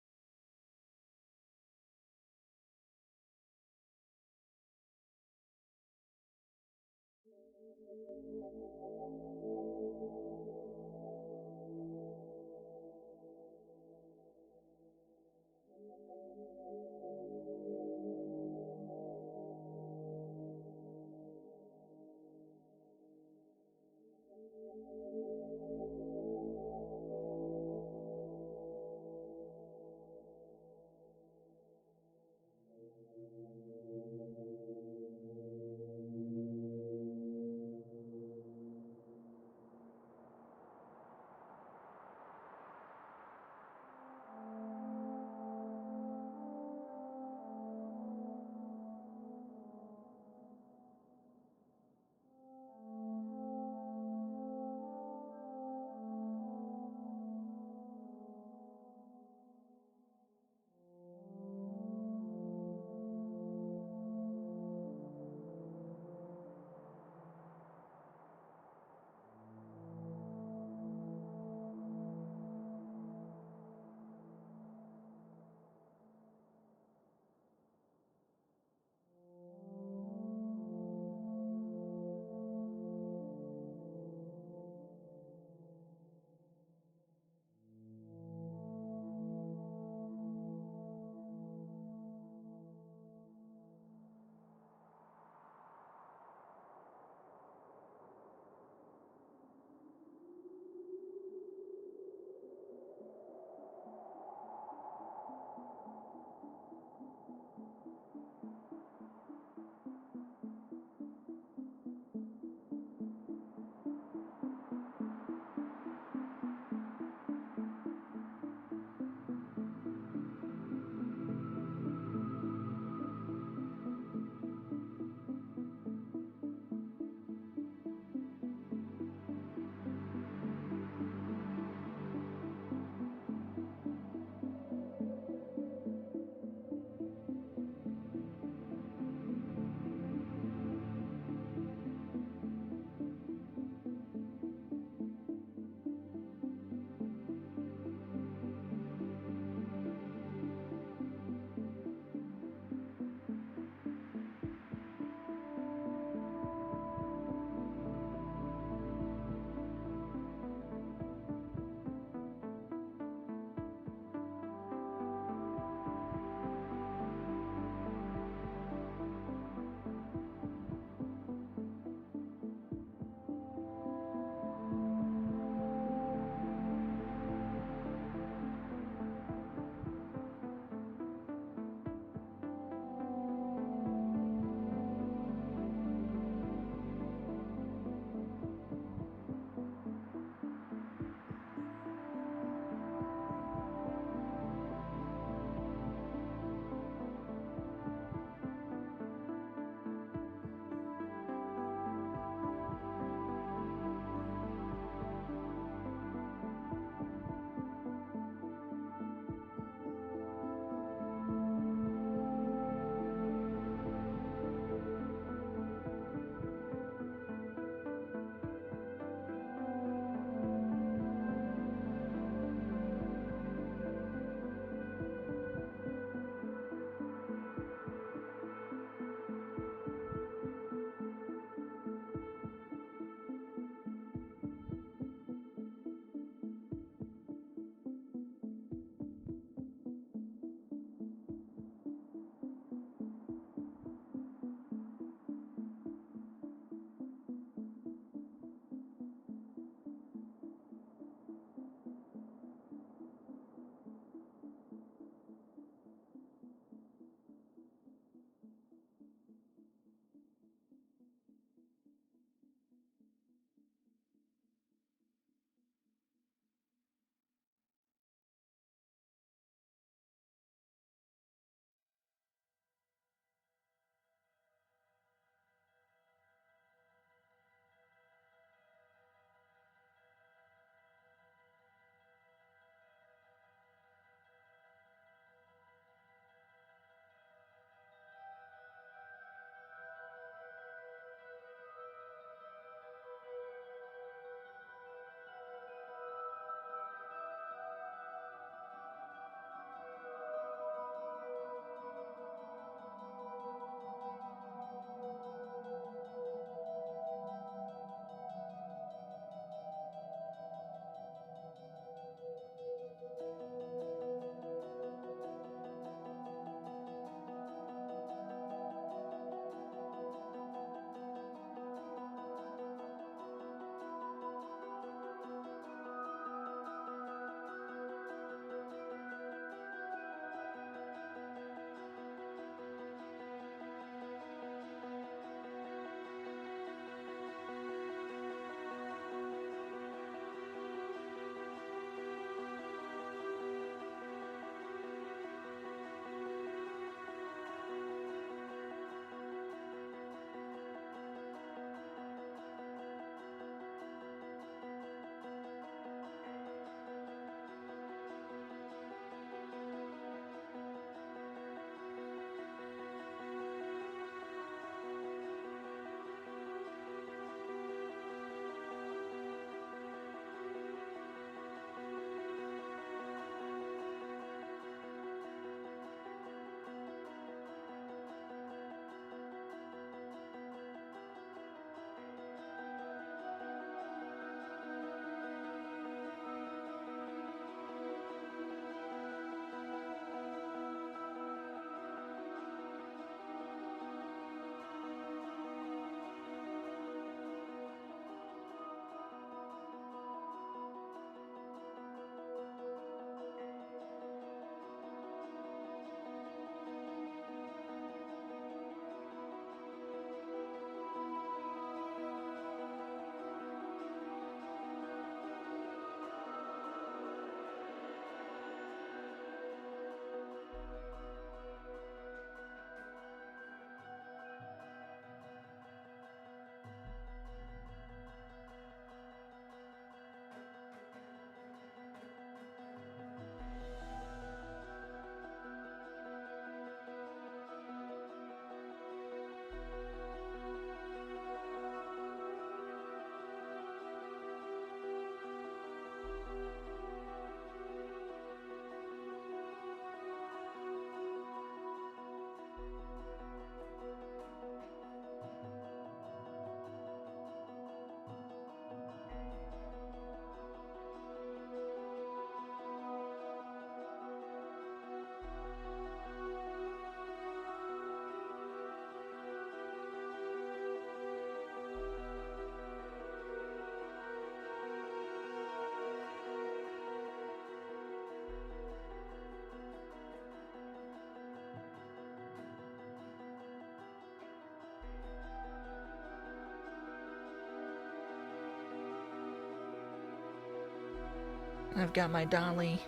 I've got my dolly.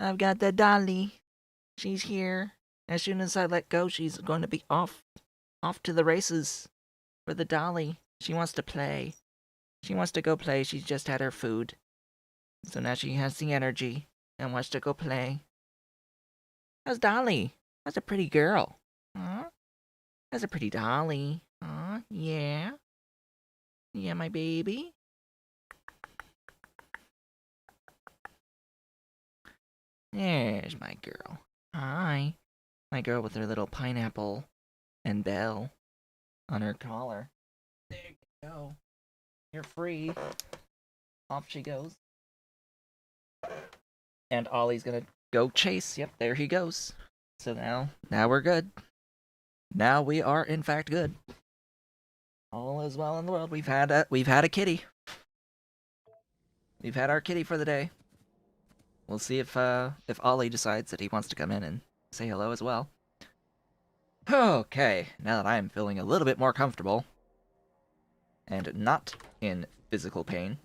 I've got the dolly. She's here. As soon as I let go, she's going to be off to the races for the dolly. She wants to play. She wants to go play. She's just had her food. So now she has the energy and wants to go play. How's Dolly? That's a pretty girl. Huh? That's a pretty Dolly. Huh? Yeah. Yeah, my baby. There's my girl. Hi. My girl with her little pineapple and bell on her collar. There you go. You're free. Off she goes. And Ollie's gonna go chase. Yep, there he goes. So now we're good. Now we are in fact good. All is well in the world. We've had a kitty. We've had our kitty for the day. We'll see if Ollie decides that he wants to come in and say hello as well. Okay, now that I am feeling a little bit more comfortable and not in physical pain,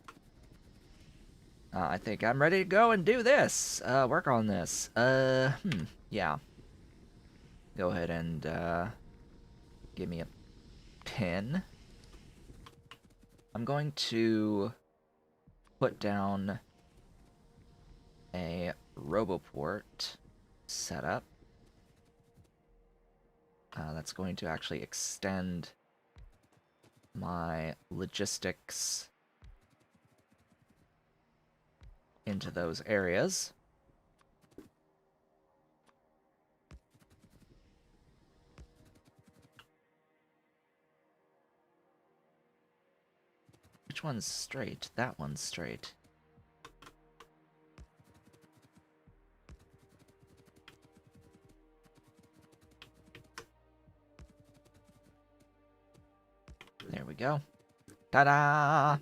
I think I'm ready to go and do this. Work on this. Yeah. Go ahead and give me a pin. I'm going to put down a Roboport setup. That's going to actually extend my logistics into those areas. Which one's straight? That one's straight. There we go. Ta-da!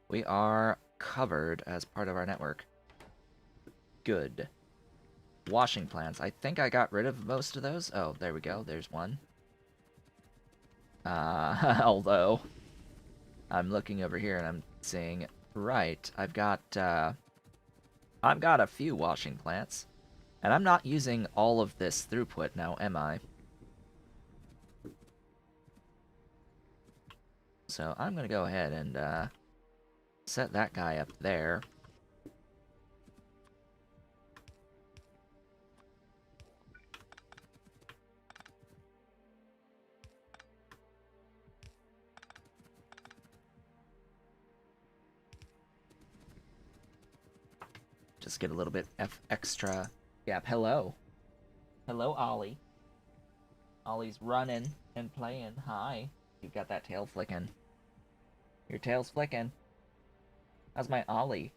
We are covered as part of our network. Good. Washing plants. I think I got rid of most of those. Oh, there we go. There's one. Although, I'm looking over here and I'm seeing, right, I've got a few washing plants. And I'm not using all of this throughput now, am I? So I'm going to go ahead and set that guy up there. Just get a little bit extra gap. Hello. Hello, Ollie. Ollie's running and playing. Hi. You've got that tail flicking. Your tail's flicking. How's my Ollie?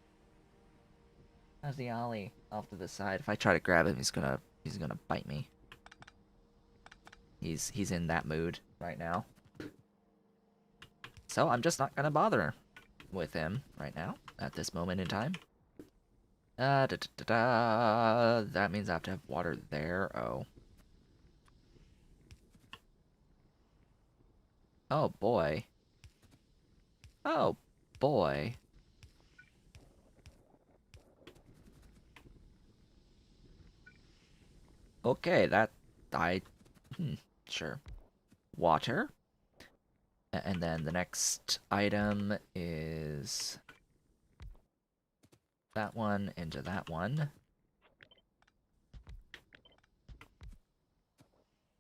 How's the Ollie off to the side? If I try to grab him, he's gonna bite me. He's in that mood right now. So I'm just not gonna bother with him right now at this moment in time. That means I have to have water there. Oh. Oh boy. Oh boy. Okay, sure. Water. And then the next item is that one into that one.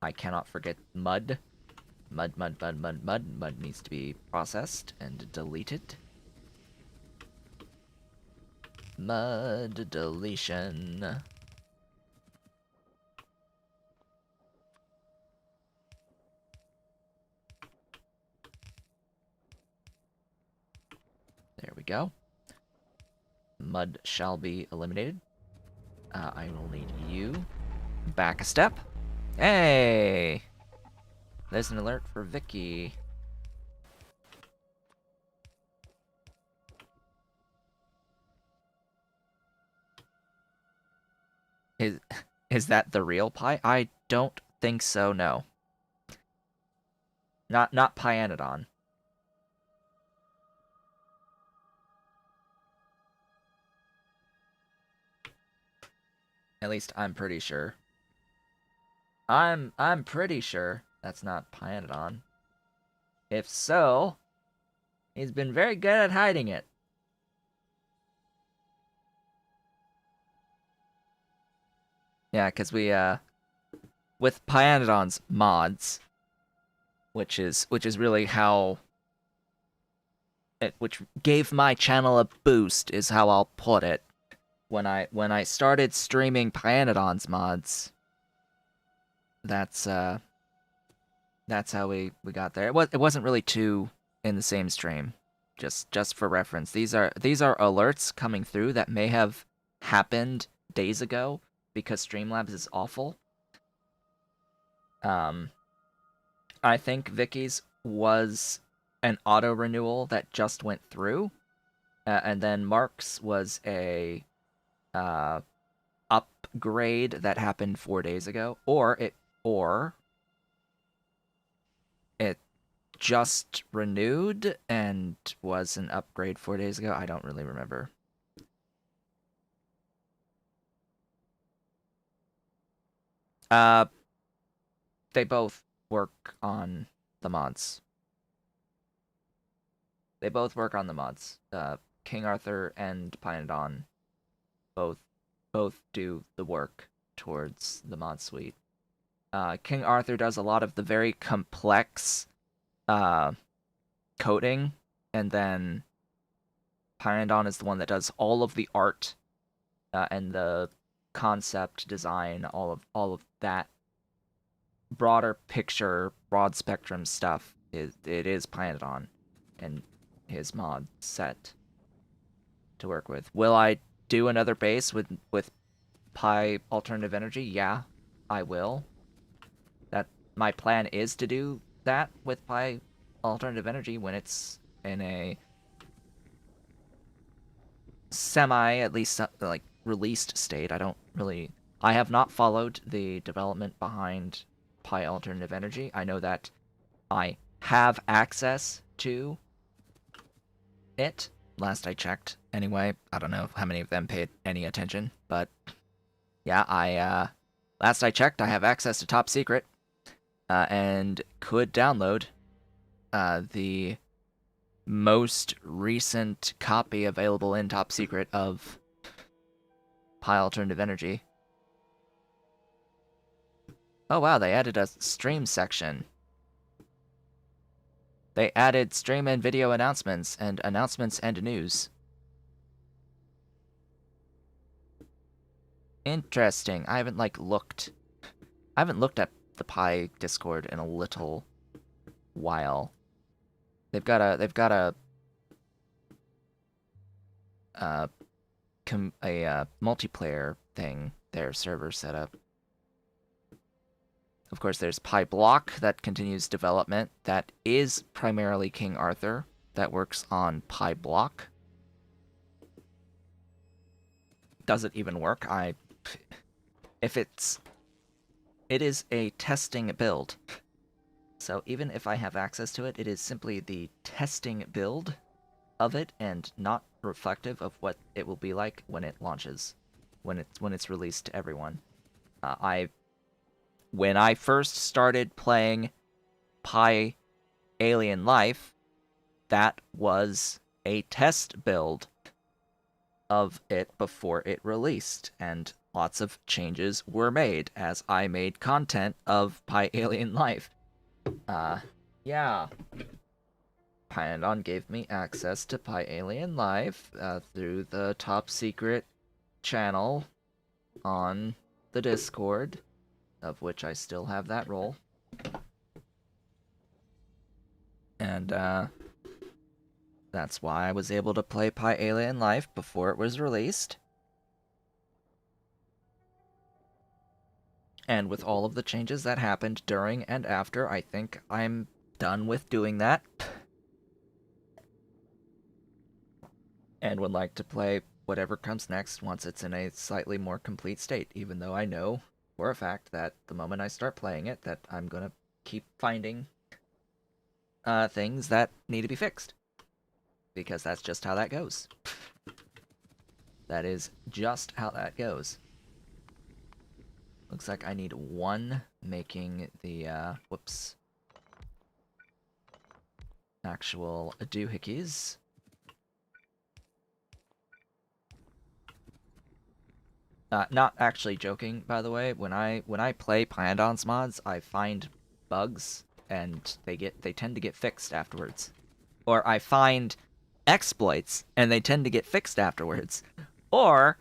I cannot forget mud. Mud needs to be processed and deleted. Mud deletion. There we go. Mud shall be eliminated. I will need you. Back a step. Hey! There's an alert for Vicky. Is that the real pie? I don't think so, no. Not Pyanodon. At least I'm pretty sure. I'm pretty sure that's not Pyanodon. If so, he's been very good at hiding it. Yeah, because we with Pyanodon's mods, which is really how it, which gave my channel a boost, is how I'll put it. When I started streaming Pyanodon's mods, that's how we got there. It wasn't really two in the same stream. Just for reference, these are alerts coming through that may have happened days ago because Streamlabs is awful. I think Vicky's was an auto renewal that just went through, and then Mark's was a upgrade that happened 4 days ago, or it just renewed and was an upgrade 4 days ago. I don't really remember. They both work on the mods. They both work on the mods. King Arthur and Pyanodon both do the work towards the mod suite. King Arthur does a lot of the very complex coding, and then Pyanodon is the one that does all of the art and the concept design, all of that broader picture, broad spectrum stuff. It is Pyanodon and his mod set to work with. Will I do another base with Pi Alternative Energy? Yeah, I will. That my plan is to do that with Pi Alternative Energy when it's in a semi, at least like released state. I have not followed the development behind Pi Alternative Energy. I know that I have access to it. Last I checked, anyway. I don't know how many of them paid any attention, but yeah, last I checked, I have access to Top Secret, and could download the most recent copy available in Top Secret of Pi Alternative Energy. Oh wow, they added a stream section. They added stream and video announcements and news. Interesting. I haven't looked at the Pi Discord in a little while. They've got a multiplayer thing, their server set up. Of course, there's Pi Block that continues development. That is primarily King Arthur that works on Pi Block. Does it even work? It is a testing build. So even if I have access to it, it is simply the testing build of it and not reflective of what it will be like when it launches, when it's released to everyone. When I first started playing Pi Alien Life, that was a test build of it before it released, and lots of changes were made as I made content of Pi Alien Life. Yeah. Pyanodon gave me access to Pi Alien Life through the Top Secret channel on the Discord, of which I still have that role. And that's why I was able to play Pi Alien Life before it was released. And with all of the changes that happened during and after, I think I'm done with doing that. And would like to play whatever comes next once it's in a slightly more complete state, even though I know for a fact that the moment I start playing it, that I'm gonna keep finding things that need to be fixed. Because that's just how that goes. That is just how that goes. Looks like I need one making the, whoops, actual doohickeys. Not actually joking, by the way. When I play Pyandon's mods, I find bugs and they tend to get fixed afterwards. Or I find exploits and they tend to get fixed afterwards. Or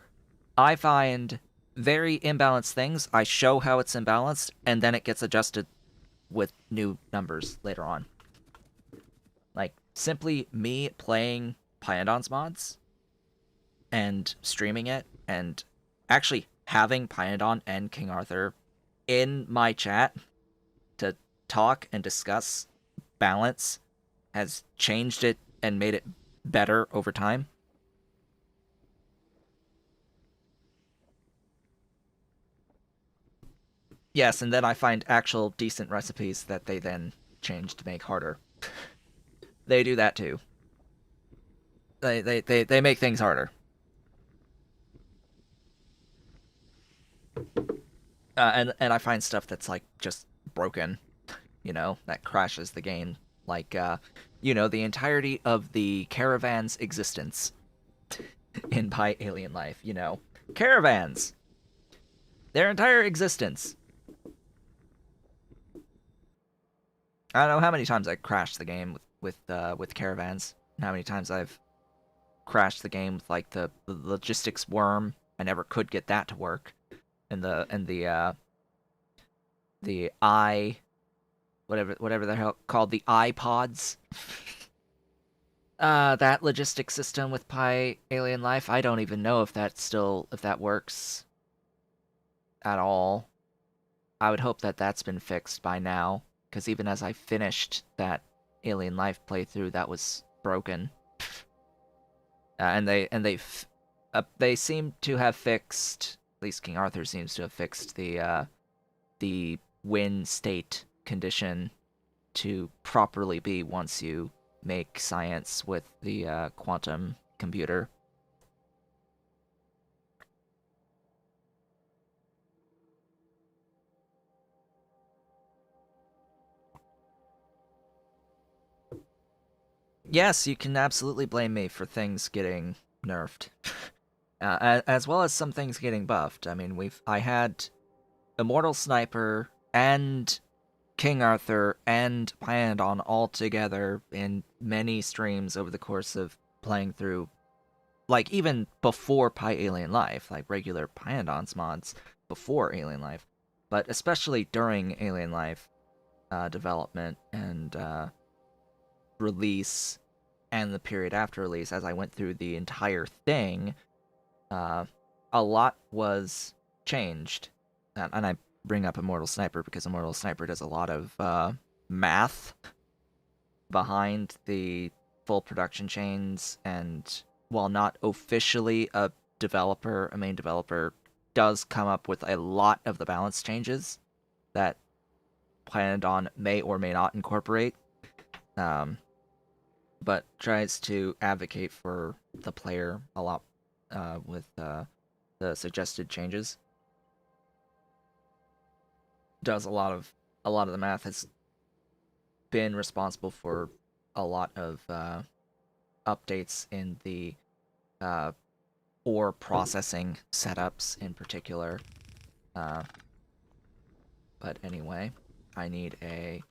I find very imbalanced things, I show how it's imbalanced, and then it gets adjusted with new numbers later on. Like, simply me playing Pyandon's mods and streaming it and actually having Pyandon and King Arthur in my chat to talk and discuss balance has changed it and made it better over time. Yes, and then I find actual decent recipes that they then change to make harder. They do that too. They make things harder. And I find stuff that's like just broken, that crashes the game. Like the entirety of the caravan's existence in Pi Alien Life, Caravans. Their entire existence. I don't know how many times I crashed the game with caravans. And how many times I've crashed the game with like the logistics worm. I never could get that to work. And the I whatever the hell called, the iPods. That logistics system with Pi Alien Life, I don't even know if that works at all. I would hope that that's been fixed by now, because even as I finished that Alien Life playthrough, that was broken. They seem to have fixed. At least King Arthur seems to have fixed the win state condition to properly be once you make science with the quantum computer. Yes, you can absolutely blame me for things getting nerfed, as well as some things getting buffed. I mean, I had Immortal Sniper and King Arthur and Pyandon all together in many streams over the course of playing through, like even before Pi Alien Life, like regular Pyandon's mods before Alien Life, but especially during Alien Life development and release and the period after release, as I went through the entire thing, a lot was changed. And I bring up Immortal Sniper because Immortal Sniper does a lot of math behind the full production chains, and while not officially a main developer, does come up with a lot of the balance changes that Pyandon may or may not incorporate. But tries to advocate for the player a lot with the suggested changes. Does a lot of the math, has been responsible for a lot of updates in the ore processing setups in particular. But anyway, I need a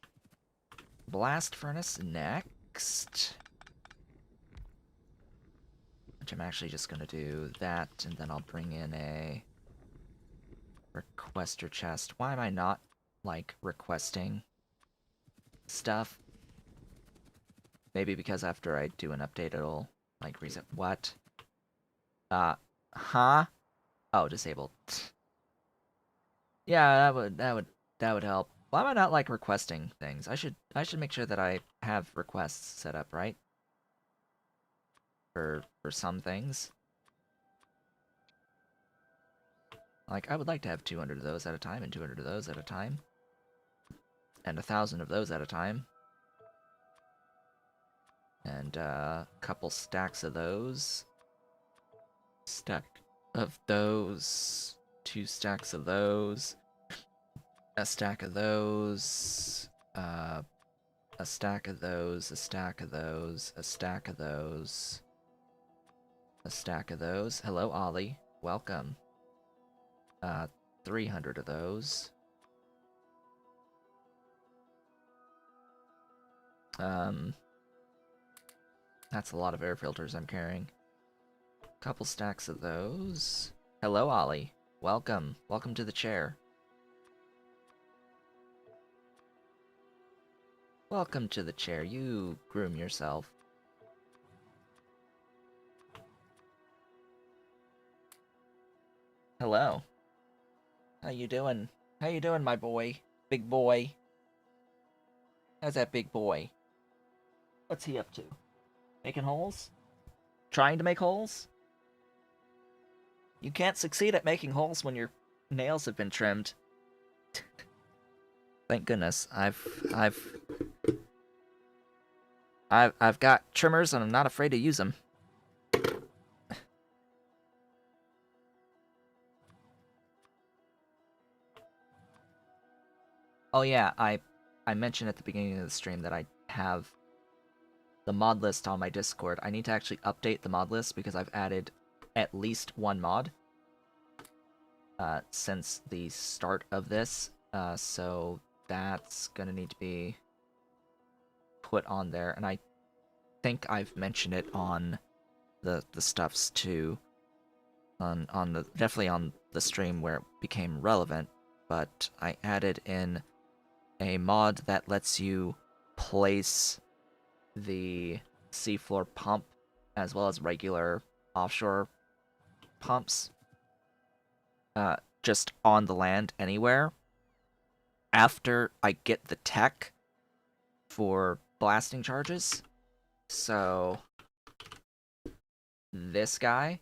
blast furnace next. Which I'm actually just going to do that, and then I'll bring in a requester chest. Why am I not, like, requesting stuff? Maybe because after I do an update, it'll, like, reset. What? Huh? Oh, disabled. Yeah, that would help. Why am I not, like, requesting things? I should make sure that I have requests set up, right? For some things. Like, I would like to have 200 of those at a time, and 200 of those at a time. And 1,000 of those at a time. And a couple stacks of those. Stack of those. 2 stacks of those. A stack of those. A stack of those. A stack of those. A stack of those. A stack of those. Hello, Ollie. Welcome. 300 of those. That's a lot of air filters I'm carrying. Couple stacks of those. Hello, Ollie. Welcome. Welcome to the chair. Welcome to the chair. You groom yourself. Hello. How you doing? How you doing, my boy? Big boy. How's that big boy? What's he up to? Making holes? Trying to make holes? You can't succeed at making holes when your nails have been trimmed. Thank goodness. I've got trimmers and I'm not afraid to use them. Oh yeah, I mentioned at the beginning of the stream that I have the mod list on my Discord. I need to actually update the mod list because I've added at least one mod since the start of this. So that's gonna need to be put on there, and I think I've mentioned it on the stuffs too. On the definitely on the stream where it became relevant, but I added in a mod that lets you place the seafloor pump as well as regular offshore pumps just on the land anywhere after I get the tech for blasting charges. So this guy,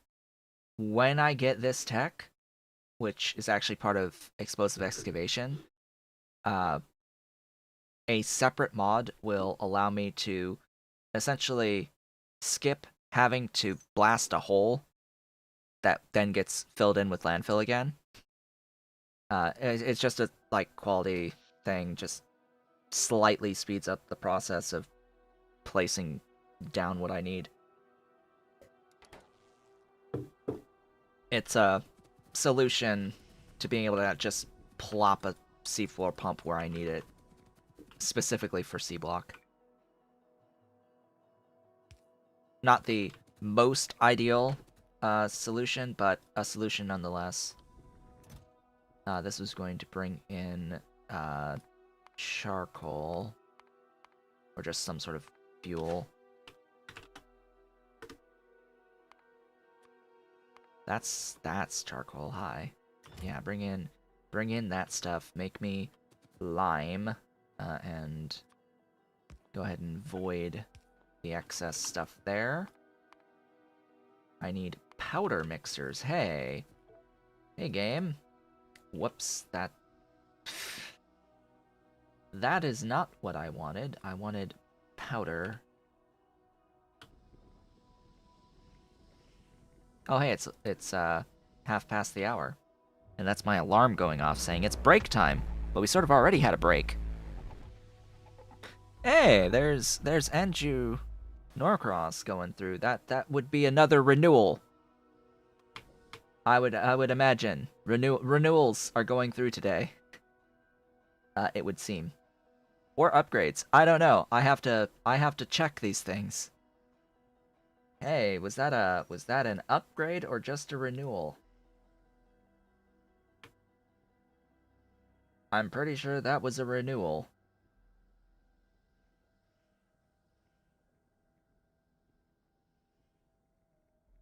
when I get this tech, which is actually part of explosive excavation, a separate mod will allow me to essentially skip having to blast a hole that then gets filled in with landfill again. It's just a quality thing, just slightly speeds up the process of placing down what I need. It's a solution to being able to just plop a seafloor pump where I need it, specifically for Sea Block. Not the most ideal solution, but a solution nonetheless. This was going to bring in charcoal, or just some sort of fuel. That's charcoal. Hi. Yeah, bring in that stuff. Make me lime, and go ahead and void the excess stuff there. I need powder mixers. Hey. Hey, game. Whoops, that is not what I wanted. I wanted powder. Oh, hey, it's half past the hour. And that's my alarm going off saying it's break time. But we sort of already had a break. Hey, there's Andrew Norcross going through. That would be another renewal. I would imagine renewals are going through today. It would seem, or upgrades. I don't know. I have to check these things. Hey, was that an upgrade or just a renewal? I'm pretty sure that was a renewal.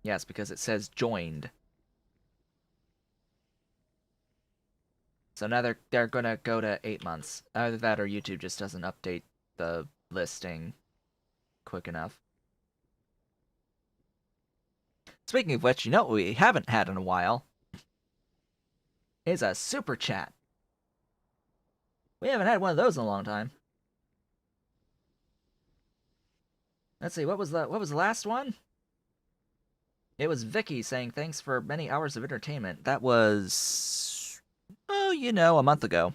Yes, because it says joined. So now they're gonna go to 8 months. Either that or YouTube just doesn't update the listing quick enough. Speaking of which, you know what we haven't had in a while is a super chat. We haven't had one of those in a long time. Let's see, what was the last one? It was Vicky saying thanks for many hours of entertainment. That was, oh, you know, a month ago.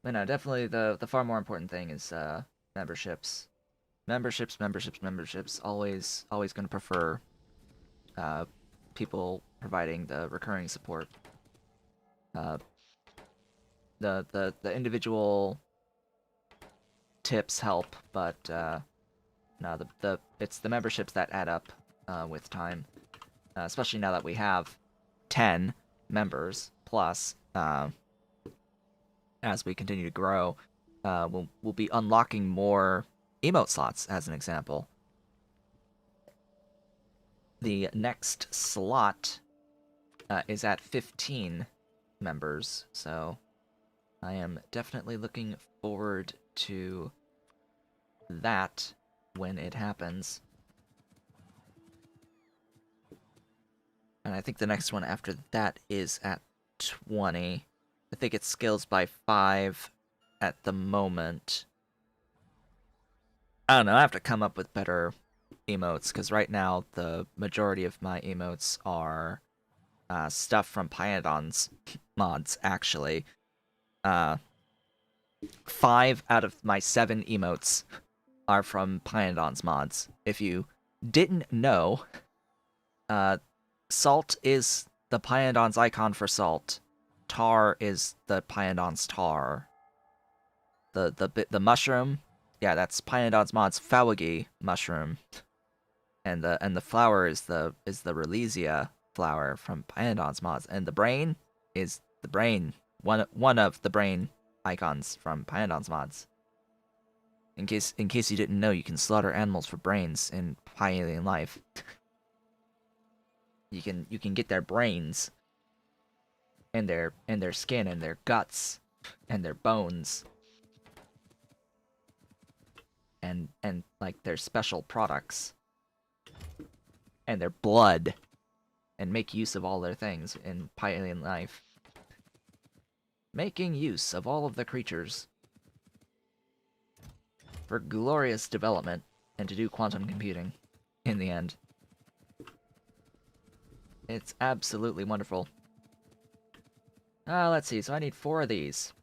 But no, definitely the far more important thing is memberships. Memberships. Always going to prefer uh, people providing the recurring support. Uh, the individual tips help, but no, the it's the memberships that add up with time. Especially now that we have 10 members plus. As we continue to grow, we'll be unlocking more emote slots, as an example. The next slot is at 15 members, so I am definitely looking forward to that when it happens. And I think the next one after that is at 20. I think it scales by 5 at the moment. I don't know, I have to come up with better emotes, because right now the majority of my emotes are stuff from Pyadon's mods, actually. Uh, 5 out of my 7 emotes are from Pyadon's mods. If you didn't know, Salt is the Pyadon's icon for salt. Tar is the Pyadon's tar. The mushroom, yeah, that's Pyadon's mod's Fawagi mushroom. And the flower is the Relesia flower from Pyadon's mods. And the brain is the brain. One of the brain icons from Pyadon's mods. In case you didn't know, you can slaughter animals for brains in Pyalien life. You can get their brains and their skin and their guts and their bones and like their special products and their blood and make use of all their things in Pyalien life. Making use of all of the creatures for glorious development and to do quantum computing in the end. It's absolutely wonderful. Let's see, so I need 4 of these.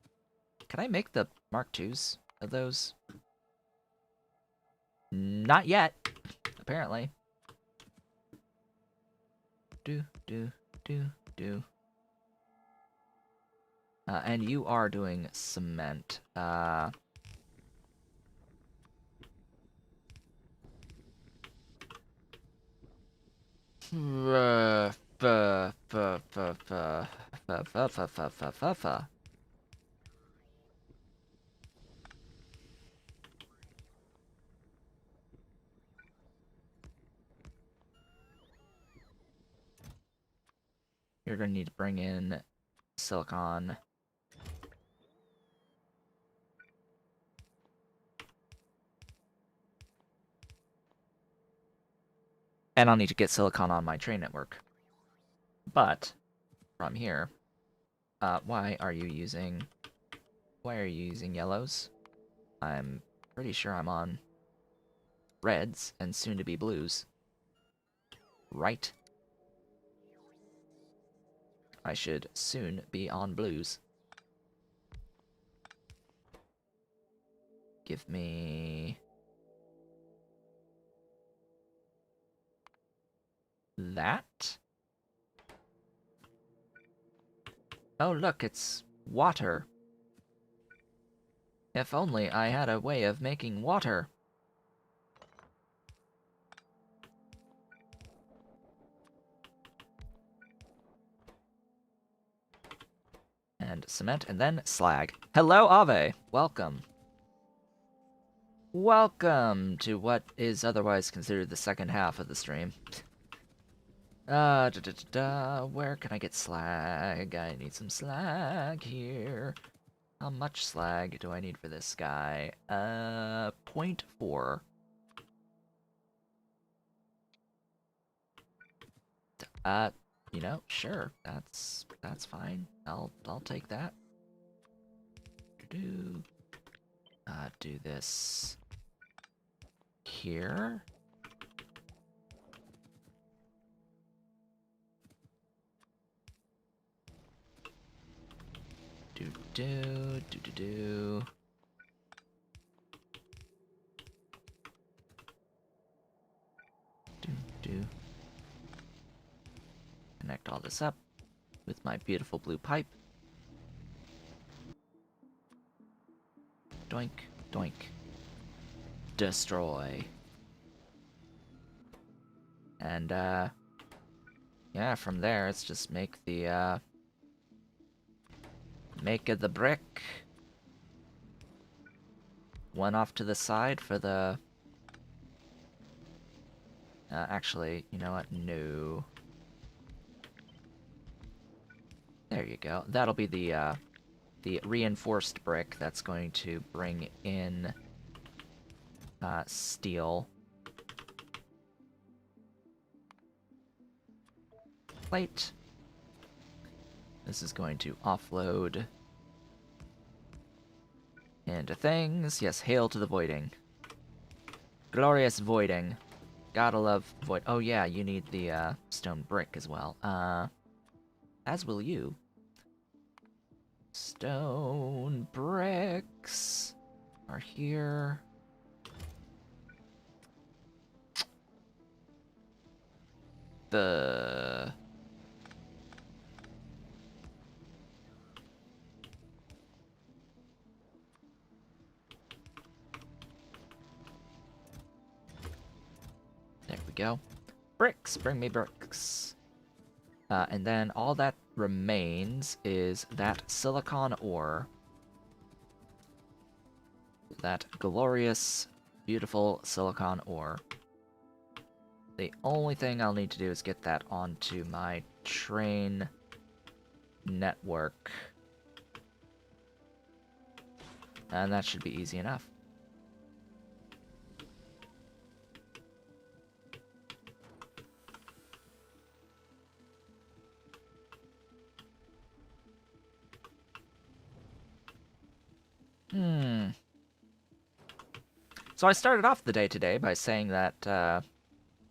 Can I make the Mark IIs of those? Not yet, apparently. Do. And you are doing cement. You're gonna need to bring in silicon. And I'll need to get silicon on my train network. But from here, why are you using yellows? I'm pretty sure I'm on reds and soon to be blues. Right? I should soon be on blues. Give me that. Oh, look, it's water. If only I had a way of making water. And cement, and then slag. Hello, Ave! Welcome. Welcome to what is otherwise considered the second half of the stream. Where can I get slag? I need some slag here. How much slag do I need for this guy? 0.4. You know, sure, that's fine. I'll take that. Do this here. Do Do. Do. Connect all this up with my beautiful blue pipe. Doink, doink. Destroy. And, yeah, from there, it's just make the, make the brick. One off to the side for the... actually, you know what? No. There you go. That'll be the reinforced brick that's going to bring in, steel. Plate. This is going to offload into things. Yes, hail to the voiding. Glorious voiding. Gotta love void. Oh yeah, you need the stone brick as well. As will you. Stone bricks are here. There we go. Bricks! Bring me bricks. And then all that remains is that silicon ore. That glorious, beautiful silicon ore. The only thing I'll need to do is get that onto my train network. And that should be easy enough. So I started off the day today by saying that,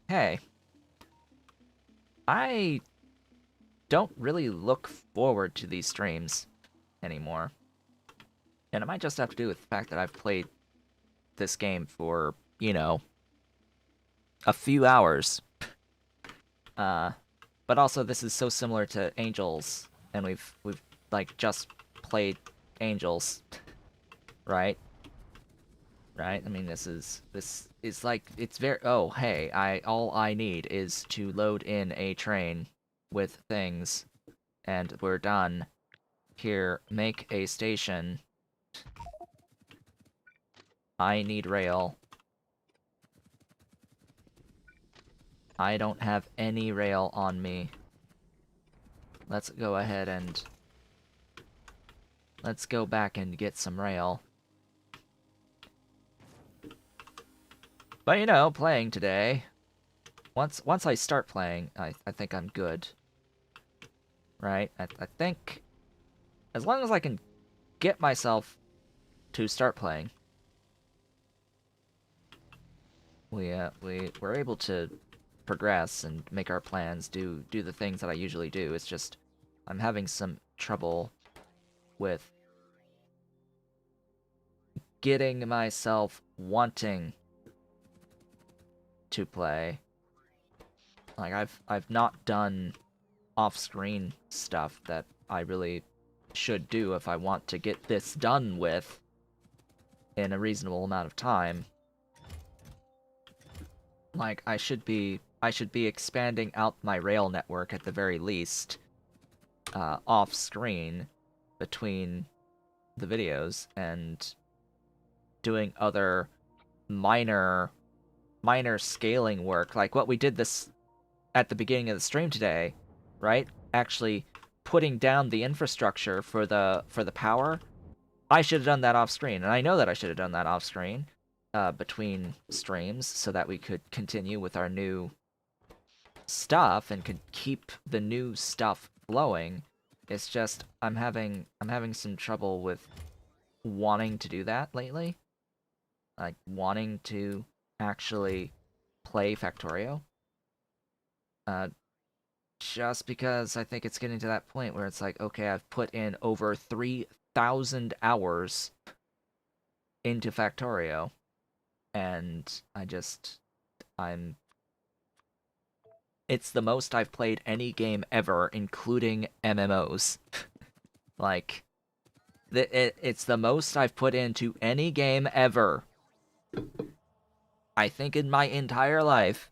hey, I don't really look forward to these streams anymore. And it might just have to do with the fact that I've played this game for, you know, a few hours. But also this is so similar to Angels, and we've like just played Angels, right? Right? I mean, this is like, it's very, oh, hey, all I need is to load in a train with things, and we're done. Here, make a station. I need rail. I don't have any rail on me. Let's go ahead and... let's go back and get some rail. But, you know, playing today... Once I start playing, I think I'm good. Right? I think... as long as I can get myself to start playing... we're able to progress and make our plans, do the things that I usually do. It's just I'm having some trouble with getting myself wanting to play. Like I've not done off-screen stuff that I really should do if I want to get this done with in a reasonable amount of time. Like I should be expanding out my rail network at the very least, off-screen between the videos, and doing other minor scaling work, like what we did this at the beginning of the stream today, right? Actually putting down the infrastructure for the power. I should have done that off-screen, and I know that I should have done that off-screen. Between streams, so that we could continue with our new stuff and could keep the new stuff flowing. It's just I'm having some trouble with wanting to do that lately. Like wanting to actually play Factorio. Just because I think it's getting to that point where it's like, okay, I've put in over 3 1,000 hours into Factorio, and I'm it's the most I've played any game ever, including MMOs. Like, it's the most I've put into any game ever. I think in my entire life.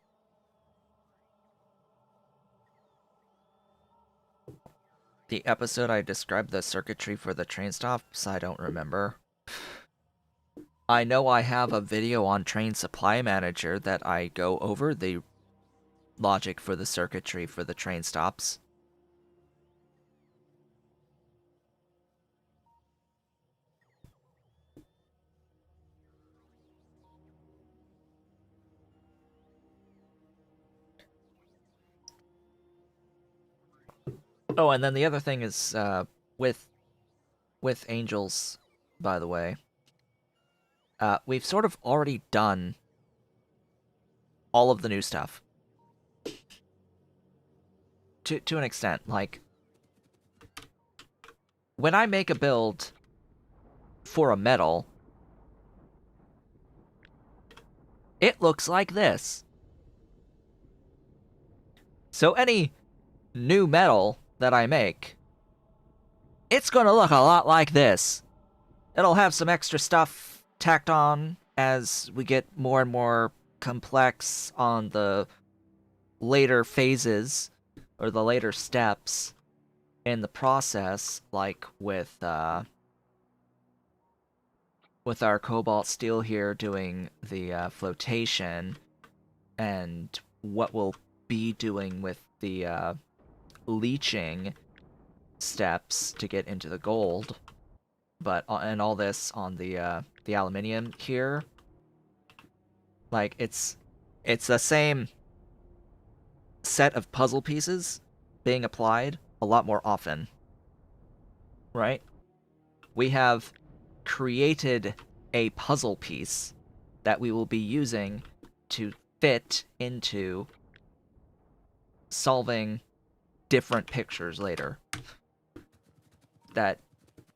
The episode I described the circuitry for the train stops, I don't remember. I know I have a video on Train Supply Manager that I go over the logic for the circuitry for the train stops. Oh, and then the other thing is with Angels, by the way, we've sort of already done all of the new stuff to an extent. Like, when I make a build for a metal, it looks like this. So any new metal that I make, it's gonna look a lot like this. It'll have some extra stuff tacked on as we get more and more complex on the later phases or the later steps in the process, like with our cobalt steel here doing the flotation, and what we'll be doing with the leaching steps to get into the gold. But and all this on the aluminium here, like it's the same set of puzzle pieces being applied a lot more often, right? We have created a puzzle piece that we will be using to fit into solving different pictures later that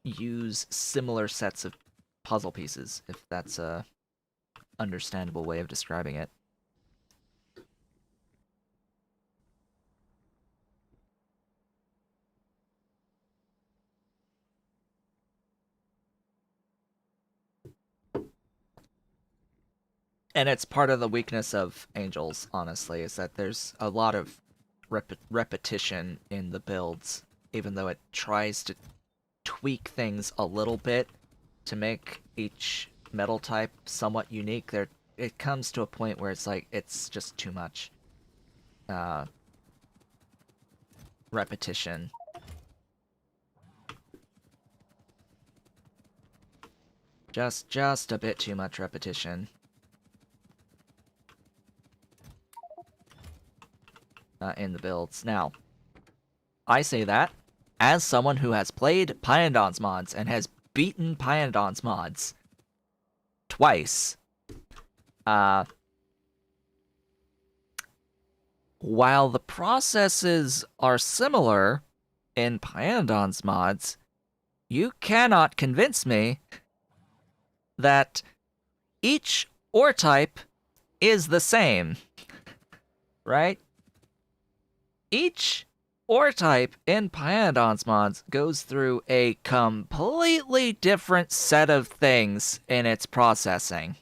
use similar sets of puzzle pieces, if that's a understandable way of describing it. And it's part of the weakness of Angels, honestly, is that there's a lot of repetition in the builds, even though it tries to tweak things a little bit to make each metal type somewhat unique. It comes to a point where it's like, it's just too much repetition. Just a bit too much repetition. In the builds. Now, I say that as someone who has played Pyandon's mods and has beaten Pyandon's mods twice. While the processes are similar in Pyandon's mods, you cannot convince me that each ore type is the same, right? Each ore type in Pyandon's mods goes through a completely different set of things in its processing.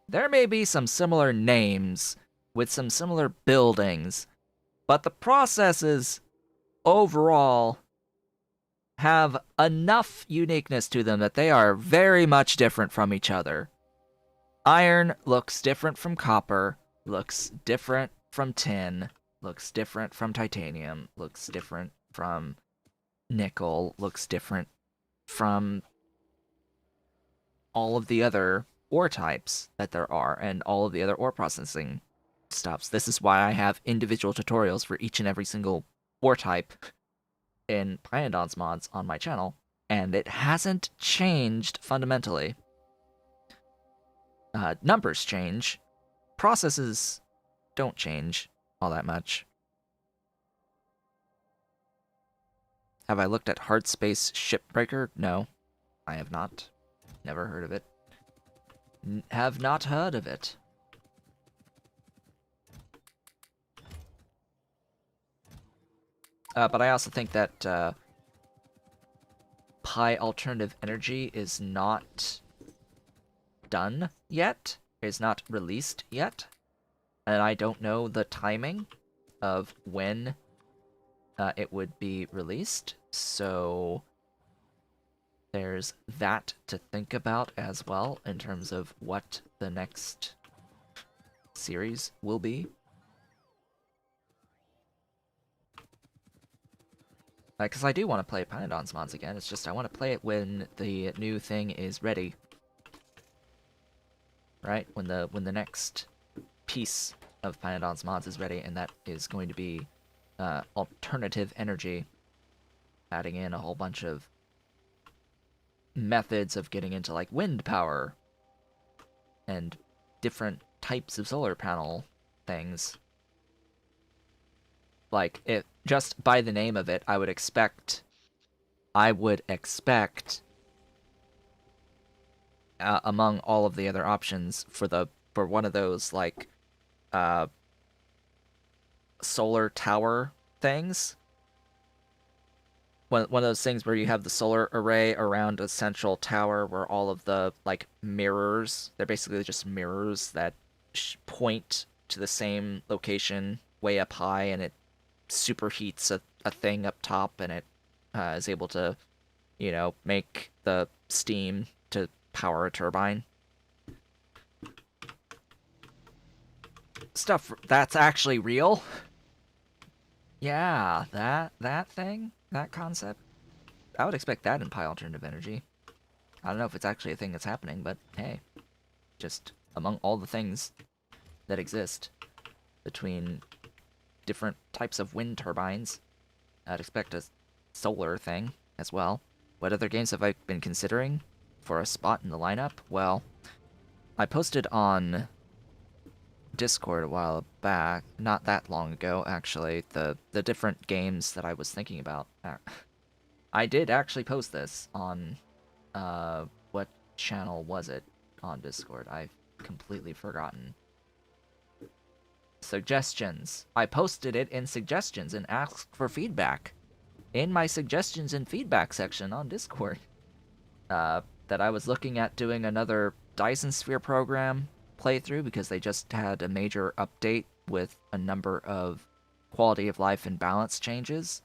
There may be some similar names with some similar buildings, but the processes overall have enough uniqueness to them that they are very much different from each other. Iron looks different from copper, looks different from tin, looks different from titanium, looks different from nickel, looks different from all of the other ore types that there are, and all of the other ore processing stuffs. This is why I have individual tutorials for each and every single ore type in Pyandon's mods on my channel, and it hasn't changed fundamentally. Numbers change, processes don't change all that much. Have I looked at Hard Space Shipbreaker? No, I have not. Never heard of it. Have not heard of it. But I also think that Pi Alternative Energy is not done yet, is not released yet, and I don't know the timing of when it would be released, so there's that to think about as well in terms of what the next series will be. Because I do want to play Panadon's mods again, it's just I want to play it when the new thing is ready. Right? When the next piece of Panadon's mods is ready, and that is going to be alternative energy, adding in a whole bunch of methods of getting into like wind power and different types of solar panel things. Like, it just by the name of it, I would expect among all of the other options for one of those like solar tower things. One of those things where you have the solar array around a central tower where all of the like mirrors, they're basically just mirrors that point to the same location way up high, and it superheats a thing up top, and it is able to, you know, make the steam to power a turbine. Stuff that's actually real. Yeah, that thing, that concept. I would expect that in Pi Alternative Energy. I don't know if it's actually a thing that's happening, but hey, just among all the things that exist between different types of wind turbines, I'd expect a solar thing as well. What other games have I been considering for a spot in the lineup? Well, I posted on Discord a while back, not that long ago actually, the different games that I was thinking about. I did actually post this on what channel was it on Discord? I've completely forgotten. Suggestions. I posted it in suggestions and asked for feedback in my suggestions and feedback section on Discord. That I was looking at doing another Dyson Sphere program playthrough because they just had a major update with a number of quality of life and balance changes.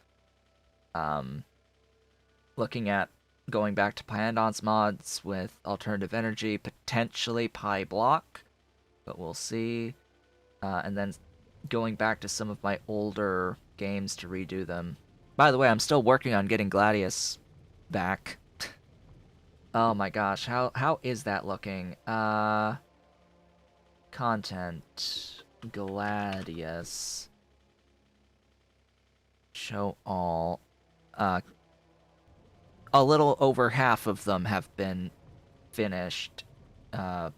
Looking at going back to Panadon's mods with alternative energy, potentially Pi Block, but we'll see. And then going back to some of my older games to redo them. By the way, I'm still working on getting Gladius back. Oh my gosh, how is that looking? Content. Gladius. Show all. A little over half of them have been finished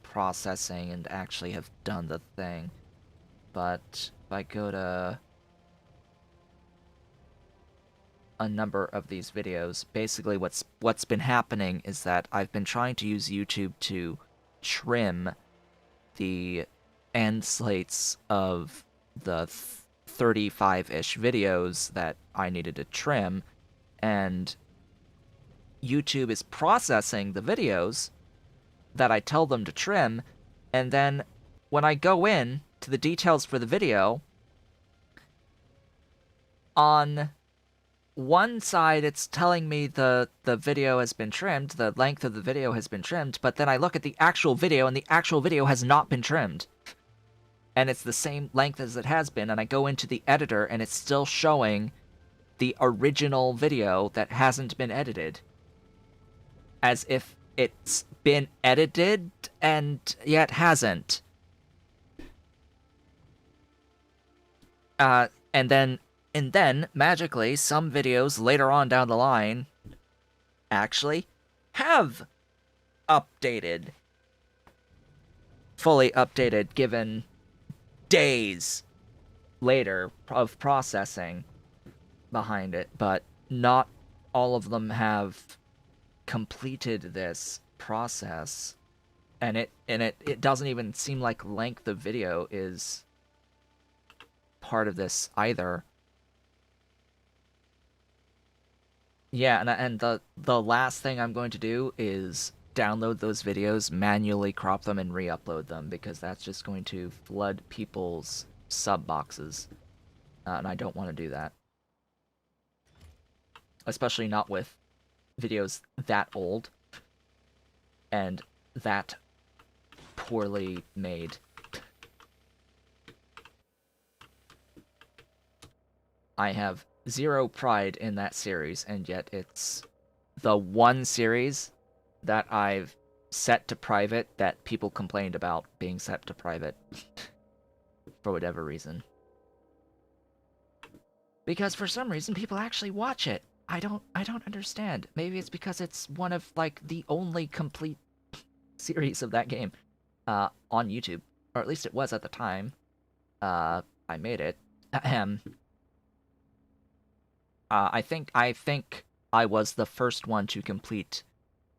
processing and actually have done the thing. But if I go to a number of these videos, basically what's been happening is that I've been trying to use YouTube to trim the end slates of the 35-ish videos that I needed to trim, and YouTube is processing the videos that I tell them to trim, and then when I go in to the details for the video, on one side it's telling me the video has been trimmed, the length of the video has been trimmed, but then I look at the actual video and the actual video has not been trimmed. And it's the same length as it has been, and I go into the editor and it's still showing the original video that hasn't been edited. As if it's been edited and yet hasn't. And then, magically, some videos later on down the line actually have updated. Fully updated, given days later of processing behind it, but not all of them have completed this process, and it doesn't even seem like length of video is part of this either. Yeah, and the last thing I'm going to do is download those videos, manually crop them, and re-upload them, because that's just going to flood people's sub boxes, and I don't want to do that. Especially not with videos that old and that poorly made. I have zero pride in that series, and yet it's the one series that I've set to private that people complained about being set to private for whatever reason. Because for some reason people actually watch it. I don't understand. Maybe it's because it's one of like the only complete series of that game on YouTube, or at least it was at the time. I made it. Ahem. I think I was the first one to complete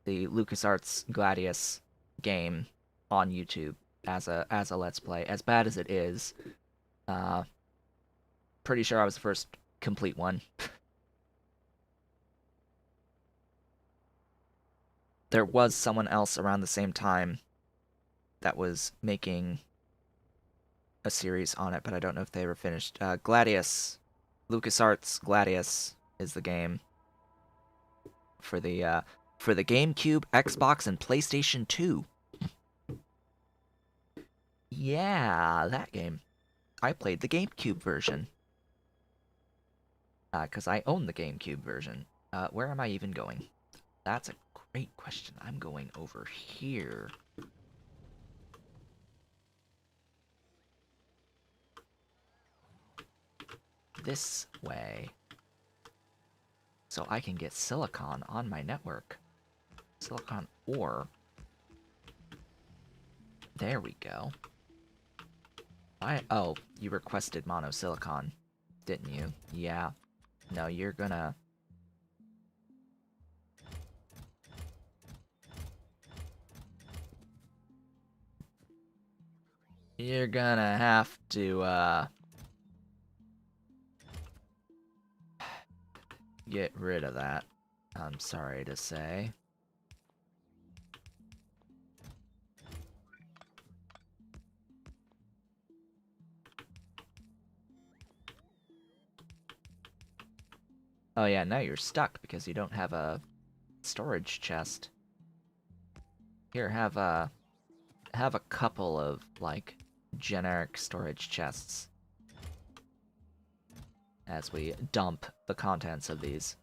the LucasArts Gladius game on YouTube as a Let's Play. As bad as it is, pretty sure I was the first complete one. There was someone else around the same time that was making a series on it, but I don't know if they were finished. Gladius, LucasArts Gladius is the game for the GameCube, Xbox, and PlayStation 2. Yeah, that game. I played the GameCube version. Because I own the GameCube version. Where am I even going? That's a great question. I'm going over here. This way. So I can get silicon on my network. Silicon ore. There we go. Oh, you requested monosilicon, didn't you? Yeah. No, you're gonna... You're gonna have to, get rid of that. I'm sorry to say. Oh yeah, now you're stuck because you don't have a storage chest. Here, have a couple of, like, generic storage chests as we dump the contents of these.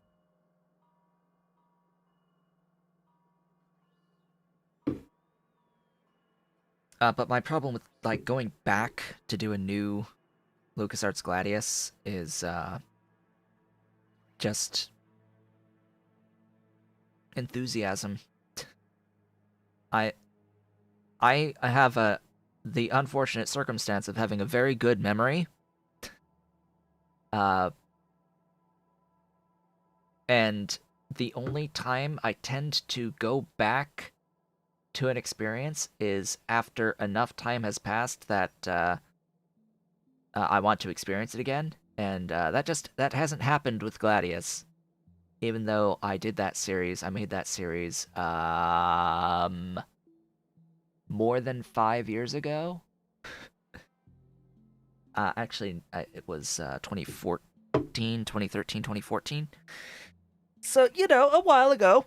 But my problem with, like, going back to do a new LucasArts Gladius is, just enthusiasm. I have the unfortunate circumstance of having a very good memory. And the only time I tend to go back to an experience is after enough time has passed that I want to experience it again. And that hasn't happened with Gladius. Even though I did that series, I made that series more than 5 years ago. Actually, it was 2014, 2013, 2014. So, you know, a while ago.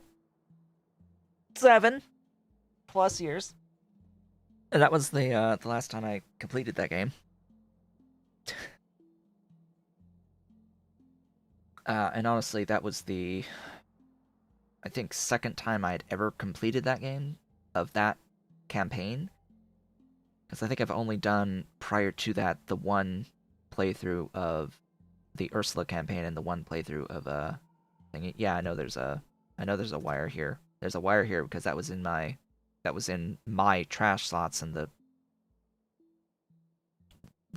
7+ years. And that was the last time I completed that game. And honestly, that was the, I think, second time I'd ever completed that game of that campaign. Because I think I've only done, prior to that, the one playthrough of the Ursula campaign and the one playthrough of thing. Yeah, I know there's a wire here. There's a wire here because that was in my trash slots, and the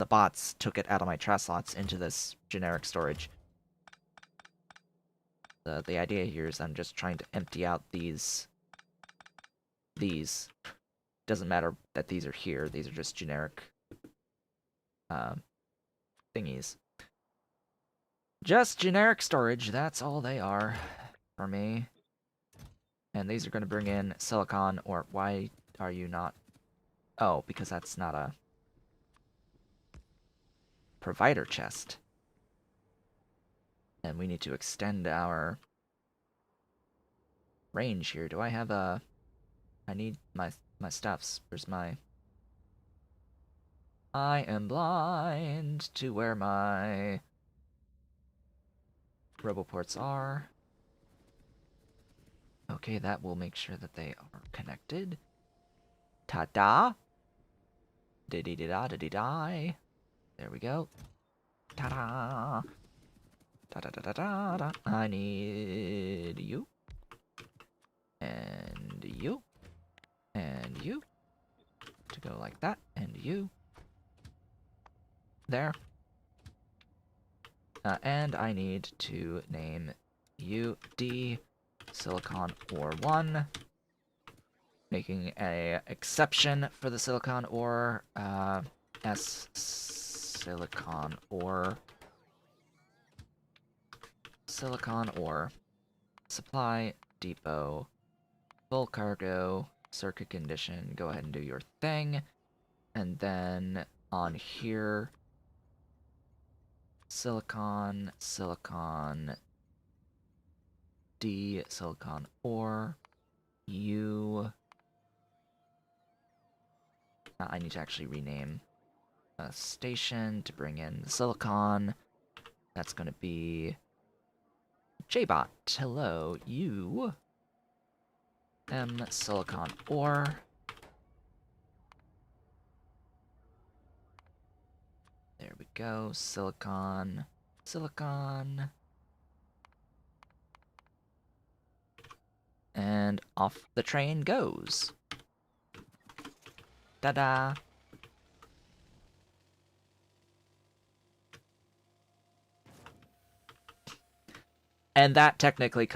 bots took it out of my trash slots into this generic storage. The idea here is I'm just trying to empty out these. Doesn't matter that these are here. These are just generic thingies. Just generic storage. That's all they are for me. And these are going to bring in silicon, or why are you not? Oh, because that's not a provider chest. And we need to extend our range here. Do I have a... I need my stuffs. Where's my... I am blind to where my roboports are. Okay, that will make sure that they are connected. Ta-da! Diddy-da-da-diddy-die. There we go. Ta-da! Ta-da-da-da-da-da. I need you. And you. And you. To go like that. And you. There. And I need to name you D Silicon Ore 1. Making a exception for the silicon ore. S Silicon Ore. Silicon Ore. Supply depot. Full cargo. Circuit condition. Go ahead and do your thing. And then on here, silicon, D, silicon ore, U. I need to actually rename a station to bring in the silicon. That's going to be JBot. Hello, you. M, silicon ore. There we go. Silicon. And off the train goes. Ta-da! And that technically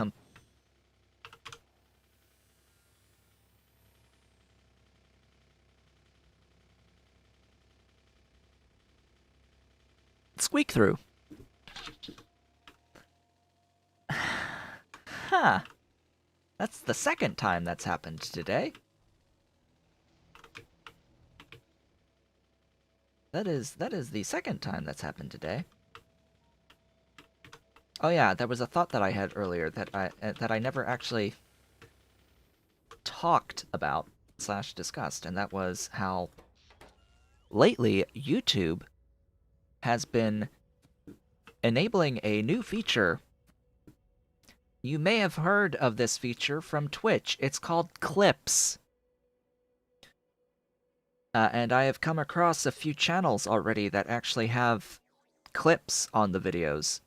squeak through. Huh. That's the second time that's happened today. That is the second time that's happened today. Oh yeah, there was a thought that I had earlier that I never actually talked about / discussed, and that was how lately YouTube has been enabling a new feature. You may have heard of this feature from Twitch. It's called Clips. And I have come across a few channels already that actually have clips on the videos.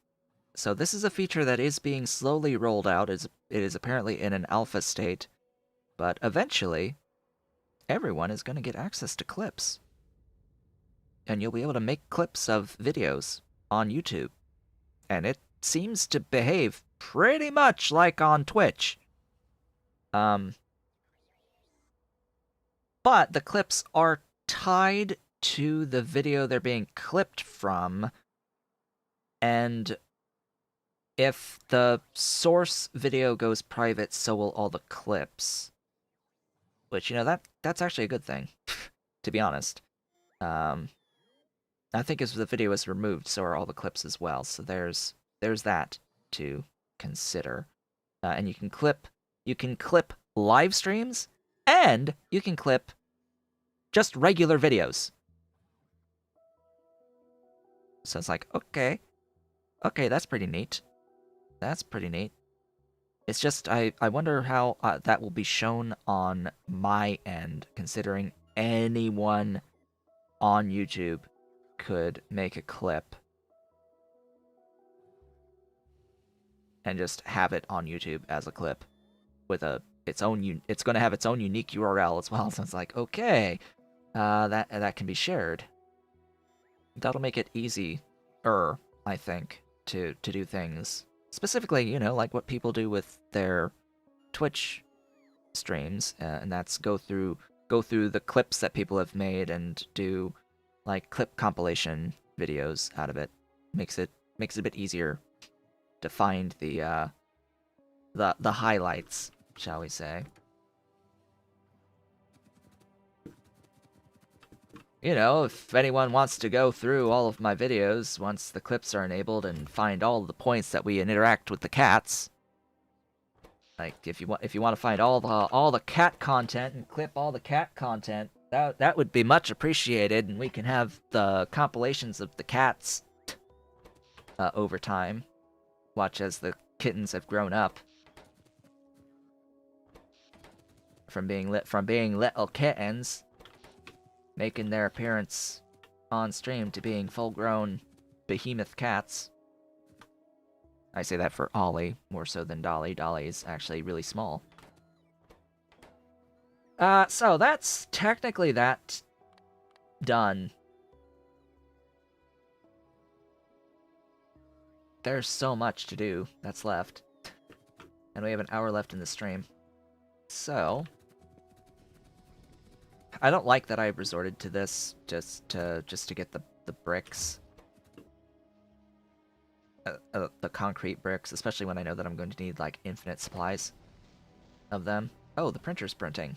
So this is a feature that is being slowly rolled out. It is apparently in an alpha state. But eventually, everyone is going to get access to clips. And you'll be able to make clips of videos on YouTube. And it seems to behave pretty much like on Twitch. But the clips are tied to the video they're being clipped from. And if the source video goes private, so will all the clips. Which, you know, that's actually a good thing, to be honest. I think as the video is removed, so are all the clips as well. So there's that to consider. And you can clip live streams, and you can clip just regular videos. So it's like, okay, that's pretty neat. That's pretty neat. It's just, I wonder how that will be shown on my end, considering anyone on YouTube could make a clip and just have it on YouTube as a clip with it's going to have its own unique URL as well. So it's like, okay, that can be shared. That'll make it easier, I think, to do things. specifically, you know, like what people do with their Twitch streams, and that's go through the clips that people have made and do like clip compilation videos out of it. Makes it a bit easier to find the highlights, shall we say. You know, if anyone wants to go through all of my videos once the clips are enabled and find all the points that we interact with the cats, like if you want to find all the cat content and clip all the cat content, that would be much appreciated, and we can have the compilations of the cats over time. Watch as the kittens have grown up from being little kittens, making their appearance on stream to being full-grown behemoth cats. I say that for Ollie more so than Dolly. Dolly's actually really small. So that's technically that done. There's so much to do that's left. And we have an hour left in the stream. So I don't like that I resorted to this just to get the bricks. The concrete bricks, especially when I know that I'm going to need like infinite supplies of them. Oh, the printer's printing.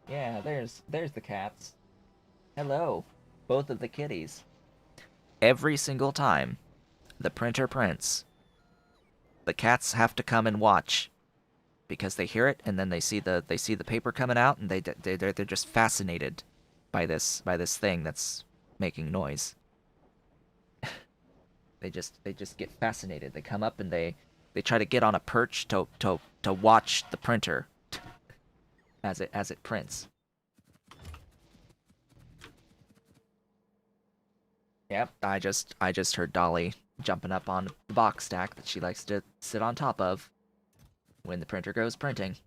Yeah, there's the cats. Hello, both of the kitties. Every single time the printer prints, the cats have to come and watch because they hear it and then they see the paper coming out, and they're just fascinated by this thing that's making noise. they just get fascinated. They come up and they try to get on a perch to watch the printer as it prints. Yep, I just heard Dolly jumping up on the box stack that she likes to sit on top of when the printer goes printing.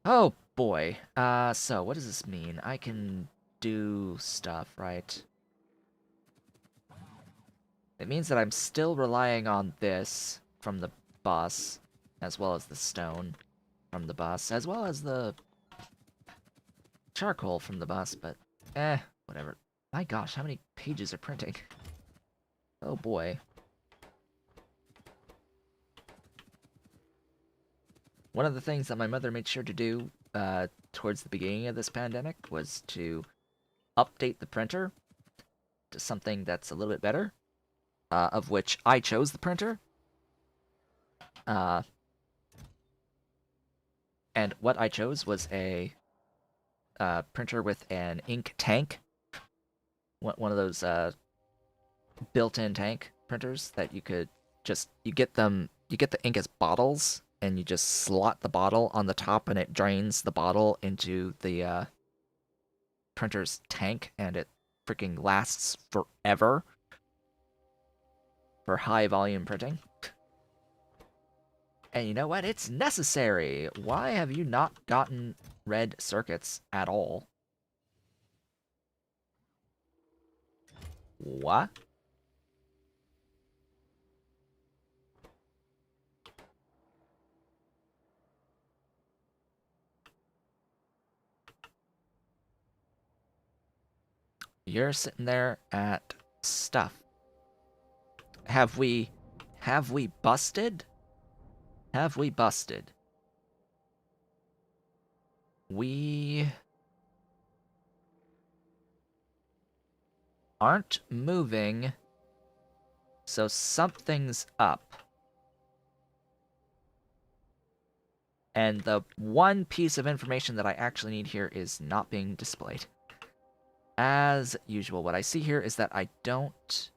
Oh boy. So what does this mean? I can do stuff, right? It means that I'm still relying on this from the bus, as well as the stone from the bus, as well as the charcoal from the bus, but whatever. My gosh, how many pages are printing? Oh boy. One of the things that my mother made sure to do towards the beginning of this pandemic was to update the printer to something that's a little bit better, of which I chose the printer. And what I chose was a printer with an ink tank. One of those built-in tank printers that you could you get the ink as bottles, and you just slot the bottle on the top and it drains the bottle into the printer's tank, and it freaking lasts forever for high volume printing. And you know what? It's necessary. Why have you not gotten red circuits at all? What? You're sitting there at stuff. Have we busted? Have we busted? We aren't moving, so something's up. And the one piece of information that I actually need here is not being displayed. As usual, what I see here is that I don't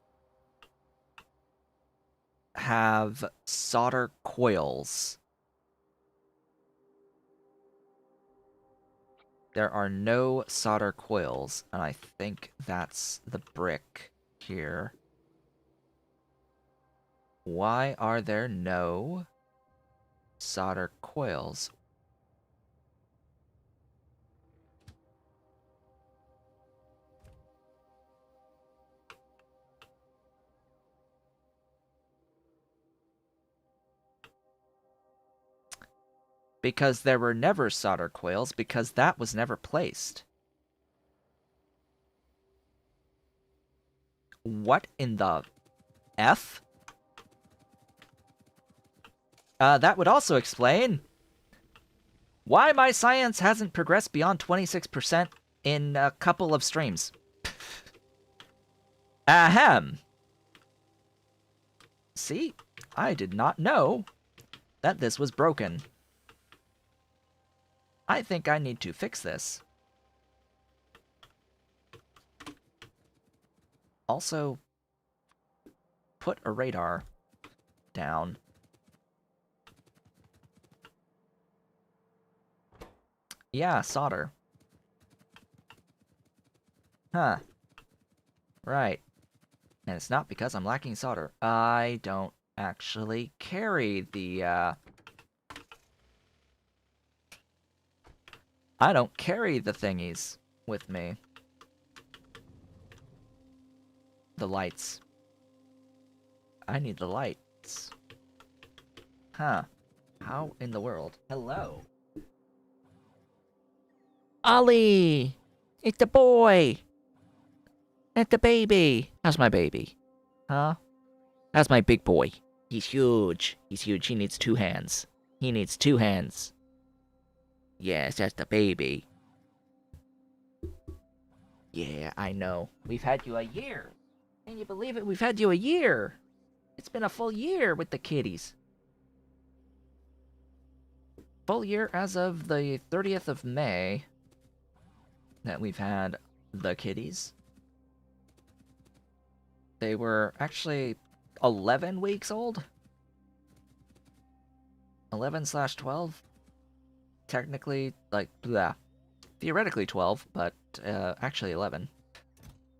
have solder coils. There are no solder coils, and I think that's the brick here. Why are there no solder coils? Because there were never solder coils, because that was never placed. What in the F? That would also explain why my science hasn't progressed beyond 26% in a couple of streams. Ahem. See? I did not know that this was broken. I think I need to fix this. Also, put a radar down. Yeah, solder. Huh. Right. And it's not because I'm lacking solder. I don't actually carry the, I don't carry the thingies with me. The lights. I need the lights. Huh. How in the world? Hello. Ollie! It's the boy! It's the baby! How's my baby? Huh? How's my big boy? He's huge. He's huge. He needs 2 hands. He needs 2 hands. Yes, that's the baby. Yeah, I know. We've had you a year. Can you believe it? We've had you a year. It's been a full year with the kitties. Full year as of the 30th of May that we've had the kitties. They were actually 11 weeks old. 11/12. Technically, like, blah. Theoretically 12, but actually 11.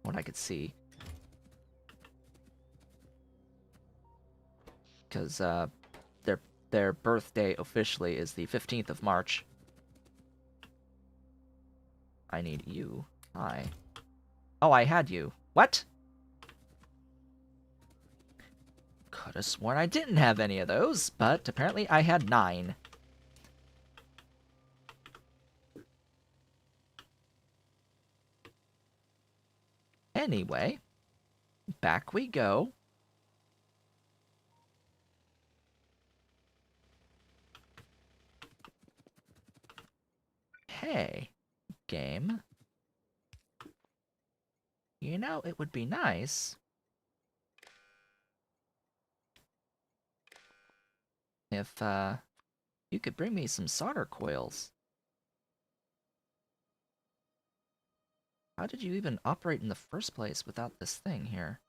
What I could see. Because their birthday officially is the 15th of March. I need you. Hi. Oh, I had you. What? Could have sworn I didn't have any of those, but apparently I had 9. Anyway, back we go. Hey, game. You know, it would be nice if, you could bring me some solder coils. How did you even operate in the first place without this thing here?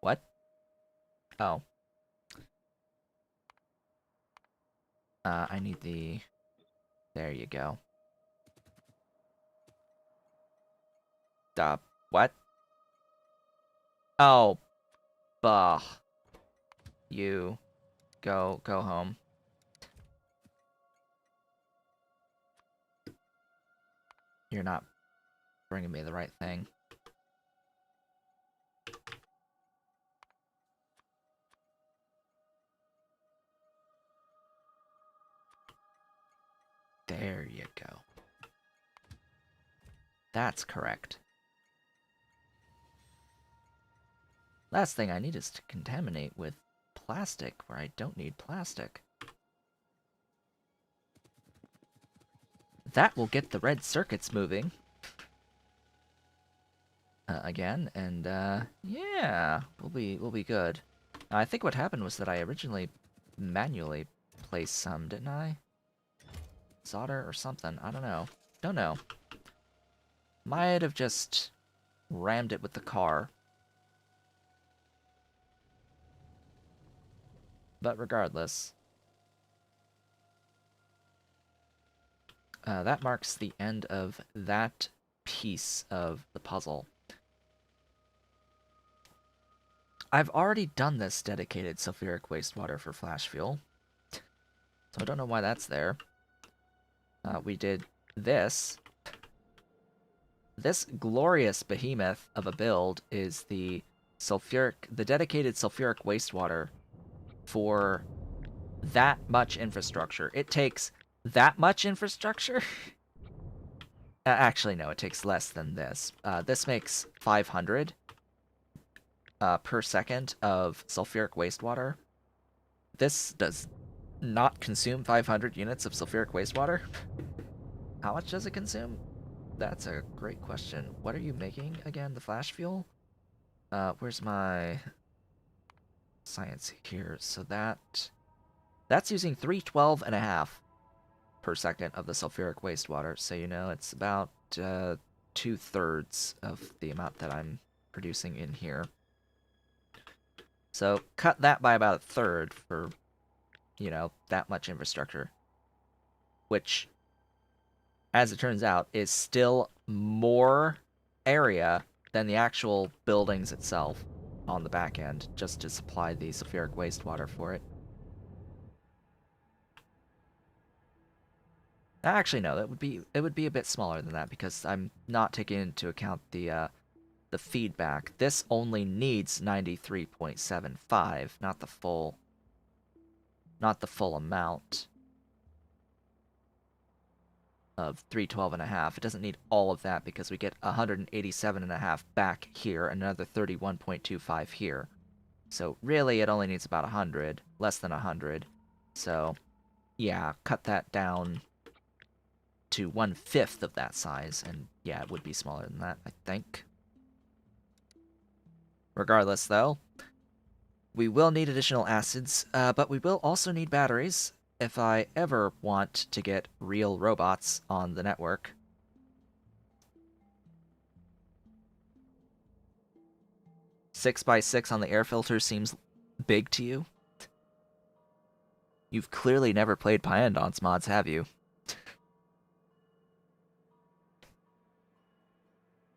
What? Oh. I need the... There you go. What? Oh. Bah. You. Go home. You're not bringing me the right thing. There you go. That's correct. Last thing I need is to contaminate with plastic where I don't need plastic. That will get the red circuits moving. Again, and yeah, we'll be good. I think what happened was that I originally manually placed some, didn't I? Solder or something, I don't know. Don't know. Might have just rammed it with the car. But regardless, that marks the end of that piece of the puzzle. I've already done this dedicated sulfuric wastewater for flash fuel, so I don't know why that's there. We did this this glorious behemoth of a build is the dedicated sulfuric wastewater for that much infrastructure. It takes that much infrastructure? Actually, no, it takes less than this. This makes 500 per second of sulfuric wastewater. This does not consume 500 units of sulfuric wastewater. How much does it consume? That's a great question. What are you making again? The flash fuel? Where's my science here? So that's using 312 and a half per second of the sulfuric wastewater. So, you know, it's about 2/3 of the amount that I'm producing in here. So cut that by about a third for, you know, that much infrastructure. Which, as it turns out, is still more area than the actual buildings itself on the back end, just to supply the sulfuric wastewater for it. Actually, no, it would be a bit smaller than that because I'm not taking into account the feedback. This only needs 93.75, not the full amount of 312 and a half. It doesn't need all of that because we get 187 and a half back here and another 31.25 here. So really it only needs about 100, less than 100. So yeah, cut that down to 1/5 of that size, and yeah, it would be smaller than that, I think. Regardless, though, we will need additional acids, but we will also need batteries if I ever want to get real robots on the network. Six by 6 on the air filter seems big to you? You've clearly never played Pyandon's mods, have you?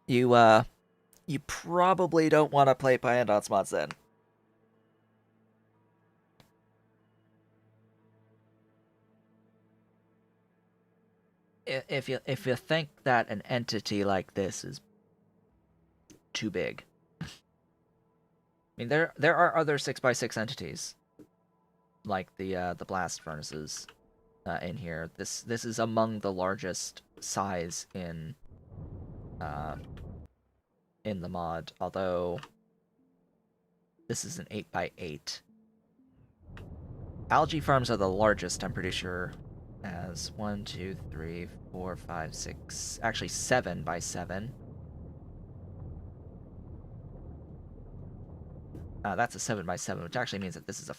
You probably don't want to play Pyandon's mods then. If you think that an entity like this is too big, I mean there are other 6x6 entities like the blast furnaces in here. This is among the largest size in the mod, although this is an 8x8. Algae farms are the largest, I'm pretty sure, as 1, 2, 3, 4, 5, 6, actually 7x7. That's a 7x7, which actually means that this is a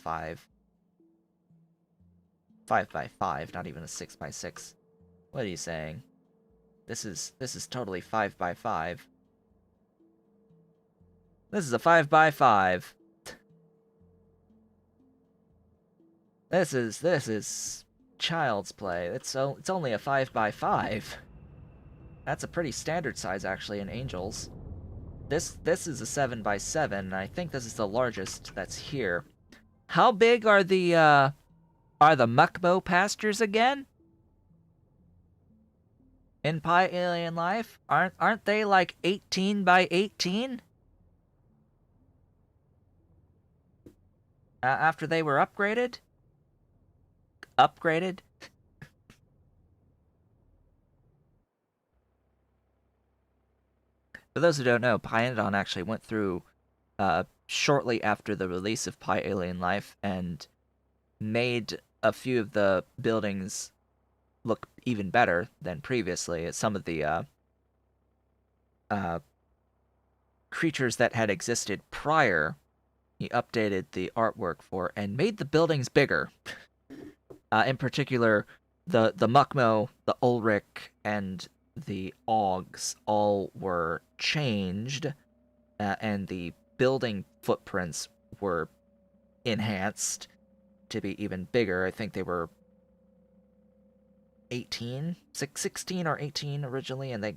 5x5, not even a 6x6. What are you saying? This is totally 5x5. This is a 5x5. This is child's play. It's only a 5x5. That's a pretty standard size actually in Angels. This is a 7x7, and I think this is the largest that's here. How big are the Muckmo pastures again? In Pi Alien Life? Aren't they like 18x18? After they were upgraded? Upgraded? For those who don't know, Pyandon actually went through shortly after the release of Pi Alien Life and made a few of the buildings look even better than previously. Some of the creatures that had existed prior, he updated the artwork for and made the buildings bigger. In particular, the Muckmo, the Ulrich, and the Augs all were changed, and the building footprints were enhanced to be even bigger. I think they were 16 or 18 originally, and they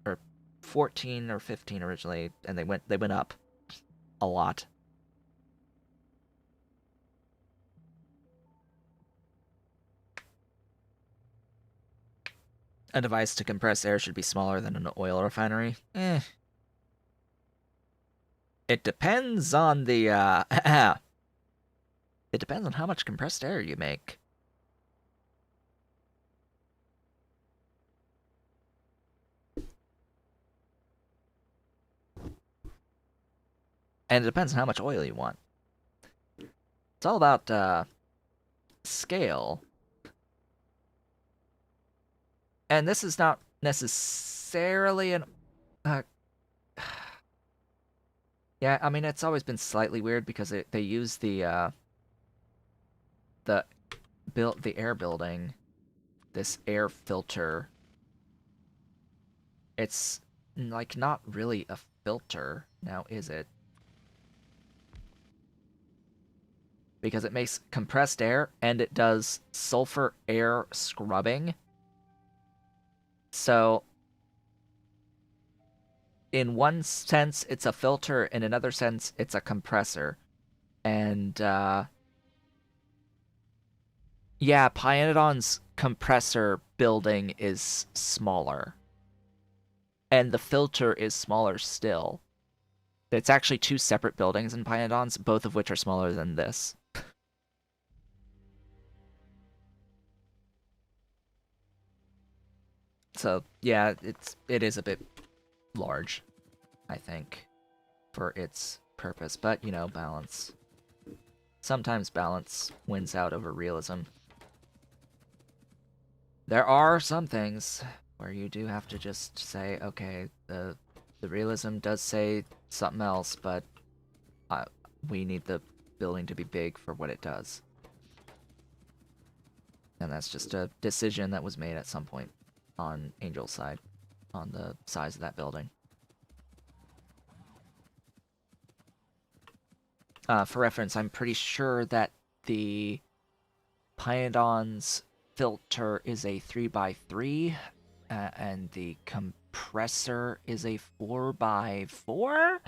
or 14 or 15 originally, and they went up a lot. A device to compress air should be smaller than an oil refinery. It depends on the, it depends on how much compressed air you make. And it depends on how much oil you want. It's all about, scale. And this is not necessarily an... Uh, yeah, I mean, it's always been slightly weird because they use the air building, this air filter. It's, like, not really a filter, now is it? Because it makes compressed air, and it does sulfur air scrubbing. So, in one sense, it's a filter. In another sense, it's a compressor. And, yeah, Pyanodon's compressor building is smaller. And the filter is smaller still. It's actually two separate buildings in Pyanodon's, both of which are smaller than this. So, yeah, it is a bit large, I think, for its purpose. But, you know, balance. Sometimes balance wins out over realism. There are some things where you do have to just say, okay, the realism does say something else, but we need the building to be big for what it does. And that's just a decision that was made at some point on Angel's side, on the size of that building. For reference, I'm pretty sure that the Pyanodon's filter is a 3x3, and the compressor is a 4x4?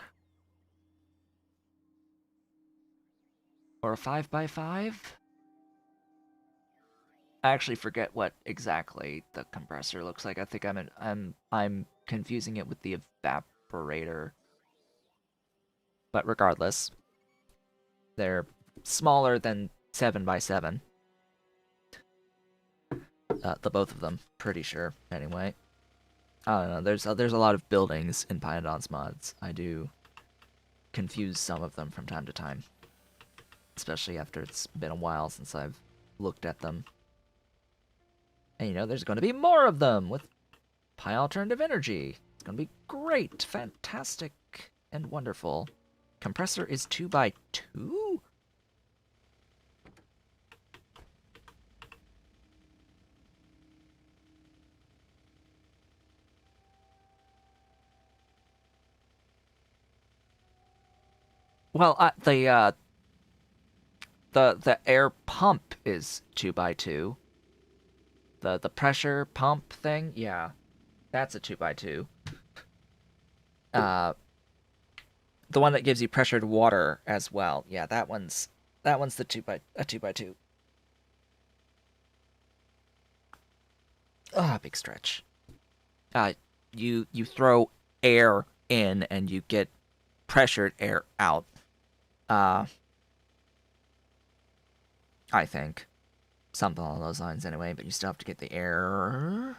Or a 5x5? I actually forget what exactly the compressor looks like. I think I'm confusing it with the evaporator. But regardless, they're smaller than 7x7. The both of them, pretty sure. Anyway, I don't know. There's a lot of buildings in Pyanodon's mods. I do confuse some of them from time to time, especially after it's been a while since I've looked at them. And you know, there's going to be more of them with Pi Alternative Energy. It's going to be great, fantastic, and wonderful. Compressor is 2x2? Well, the air pump is 2x2. The pressure pump thing, yeah, that's a 2x2. The one that gives you pressured water as well, yeah, that one's the 2x2. Ah, big stretch. You throw air in and you get pressured air out. I think. Something along those lines anyway, but you still have to get the air.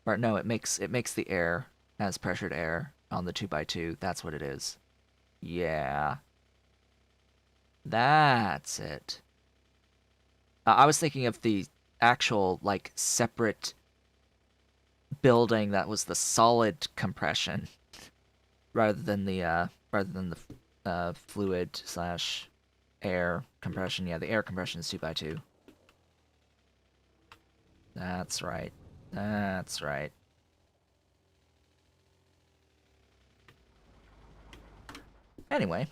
Or no, it makes the air as pressured air on the 2x2. That's what it is. Yeah. That's it. I was thinking of the actual, like, separate building that was the solid compression rather than the fluid slash air compression. Yeah, the air compression is 2x2. That's right. That's right. Anyway,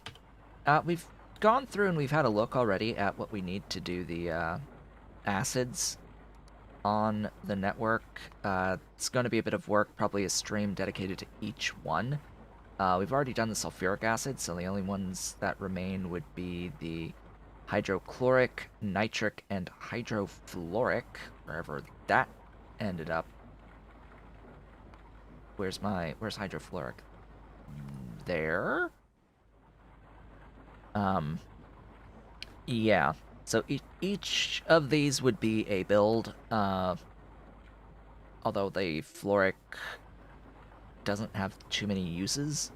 we've gone through and we've had a look already at what we need to do the acids on the network. It's going to be a bit of work, probably a stream dedicated to each one. We've already done the sulfuric acid, so the only ones that remain would be the hydrochloric, nitric, and hydrofluoric, wherever that ended up. Where's hydrofluoric? There. Yeah. So each of these would be a build. Although the fluoric doesn't have too many uses.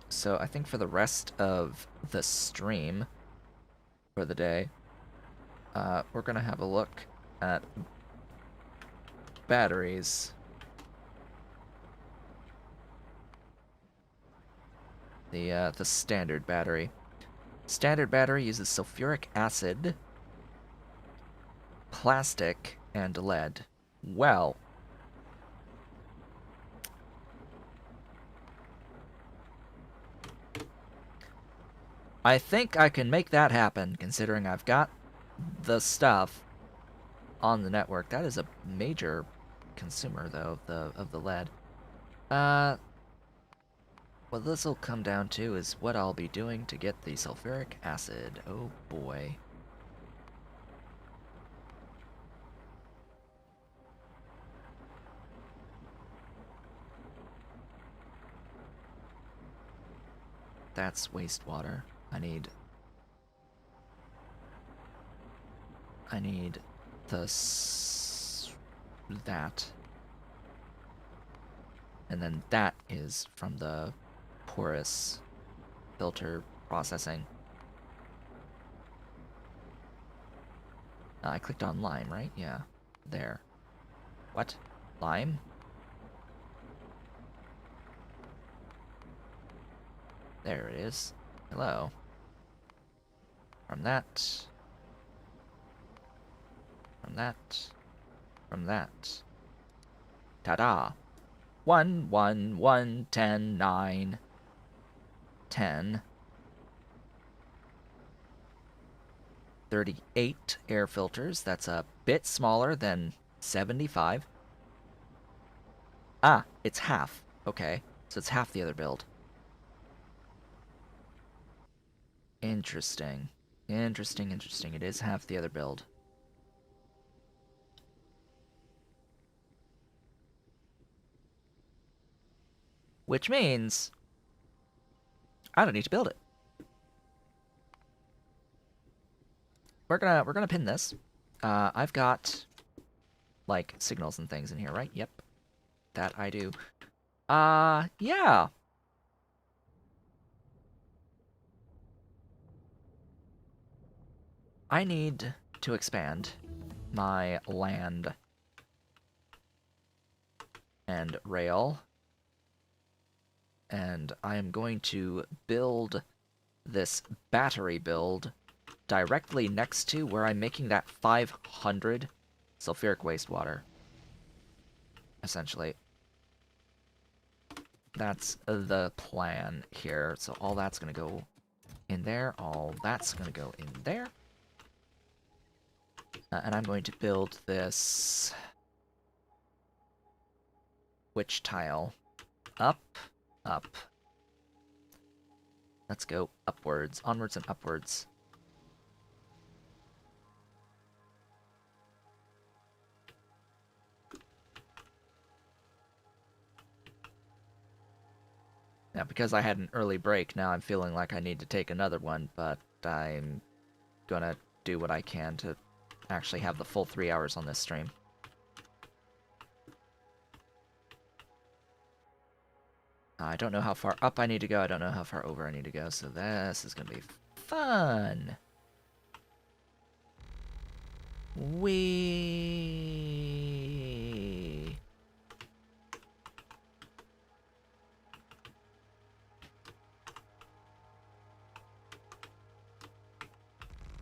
So I think for the rest of the stream for the day, we're gonna have a look at batteries. The standard battery. Standard battery uses sulfuric acid, plastic, and lead. Well, I think I can make that happen, considering I've got the stuff on the network. That is a major consumer, though, of the lead. What this will come down to is what I'll be doing to get the sulfuric acid. Oh boy. That's wastewater. I need that. And then that is from the porous filter processing. I clicked on lime, right? Yeah. There. What? Lime? There it is. Hello. From that. From that. From that. Ta-da! 1, 1, 1, 10, 9, 10. 38 air filters. That's a bit smaller than 75. Ah, it's half. Okay, so it's half the other build. Interesting. Interesting, interesting. It is half the other build. Which means I don't need to build it. We're gonna pin this. I've got like signals and things in here, right? Yep. That I do. Yeah. I need to expand my land and rail. And I am going to build this battery build directly next to where I'm making that 500 sulfuric wastewater. Essentially. That's the plan here. So all that's going to go in there. All that's going to go in there. And I'm going to build this witch tile up, up. Let's go upwards, onwards and upwards. Now, because I had an early break, now I'm feeling like I need to take another one, but I'm gonna do what I can to actually have the full 3 hours on this stream. I don't know how far up I need to go, I don't know how far over I need to go, so this is gonna be fun! Wee.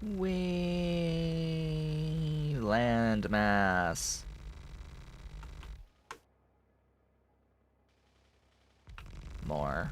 Wee. Landmass. More.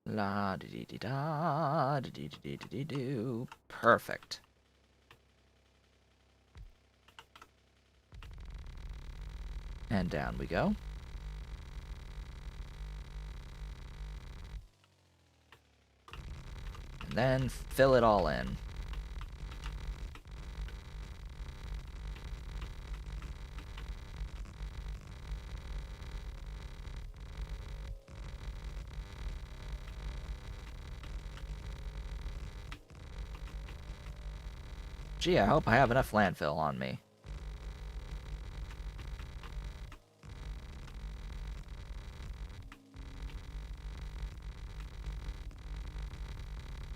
La dee dee dee da dee dee dee dee dee dee doo. Perfect. And down we go. And then fill it all in. Gee, I hope I have enough landfill on me.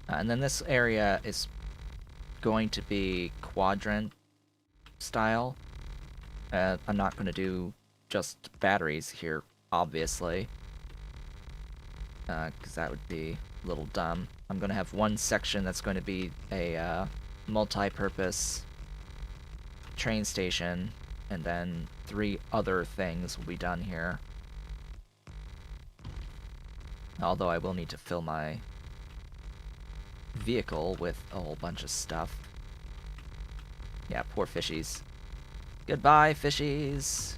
And then this area is going to be quadrant style. I'm not going to do just batteries here, obviously, because that would be a little dumb. I'm going to have one section that's going to be a multi-purpose train station, and then 3 other things will be done here. Although I will need to fill my vehicle with a whole bunch of stuff. Yeah, poor fishies. Goodbye, fishies!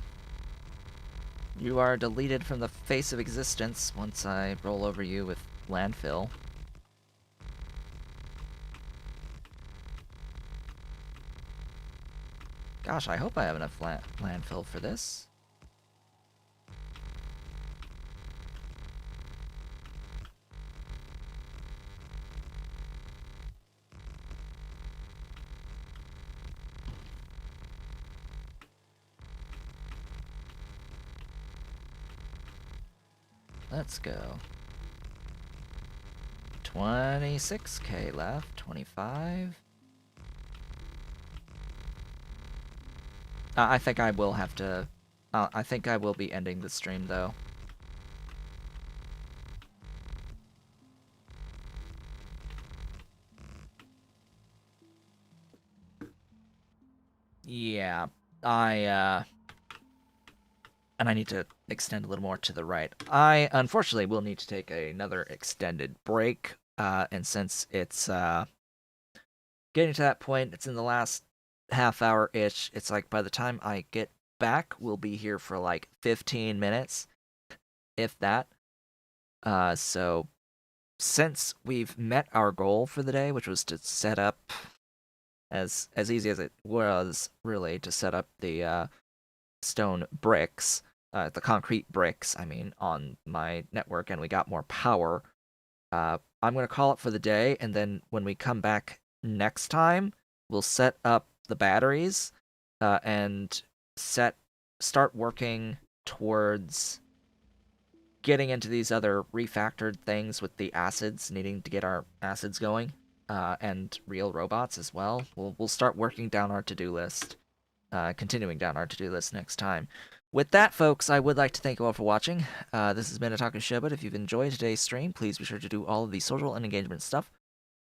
You are deleted from the face of existence once I roll over you with landfill. Gosh, I hope I have enough landfill for this. Let's go. 26k left, 25. I think I will have to... I think I will be ending the stream, though. Yeah, and I need to extend a little more to the right. I, unfortunately, will need to take another extended break, and since it's, getting to that point, it's in the last half hour-ish, it's like by the time I get back, we'll be here for like 15 minutes, if that. So since we've met our goal for the day, which was to set up as easy as it was, really, to set up the stone bricks, the concrete bricks, I mean, on my network, and we got more power. I'm going to call it for the day, and then when we come back next time, we'll set up the batteries and start working towards getting into these other refactored things with the acids, needing to get our acids going, and real robots as well. We'll start working down our to-do list, continuing down our to-do list next time. With that, folks, I would like to thank you all for watching. This has been Otaku Show, but if you've enjoyed today's stream, please be sure to do all of the social and engagement stuff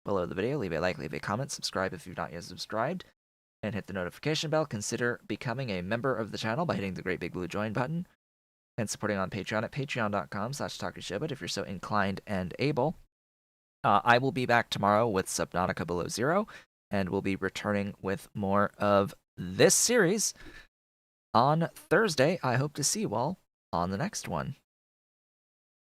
below the video. Leave a like, leave a comment, subscribe if you've not yet subscribed, and hit the notification bell. Consider becoming a member of the channel by hitting the great big blue join button and supporting on Patreon at patreon.com/otakushowbut if you're so inclined and able. I will be back tomorrow with Subnautica Below Zero, and we'll be returning with more of this series on Thursday. I hope to see you all on the next one.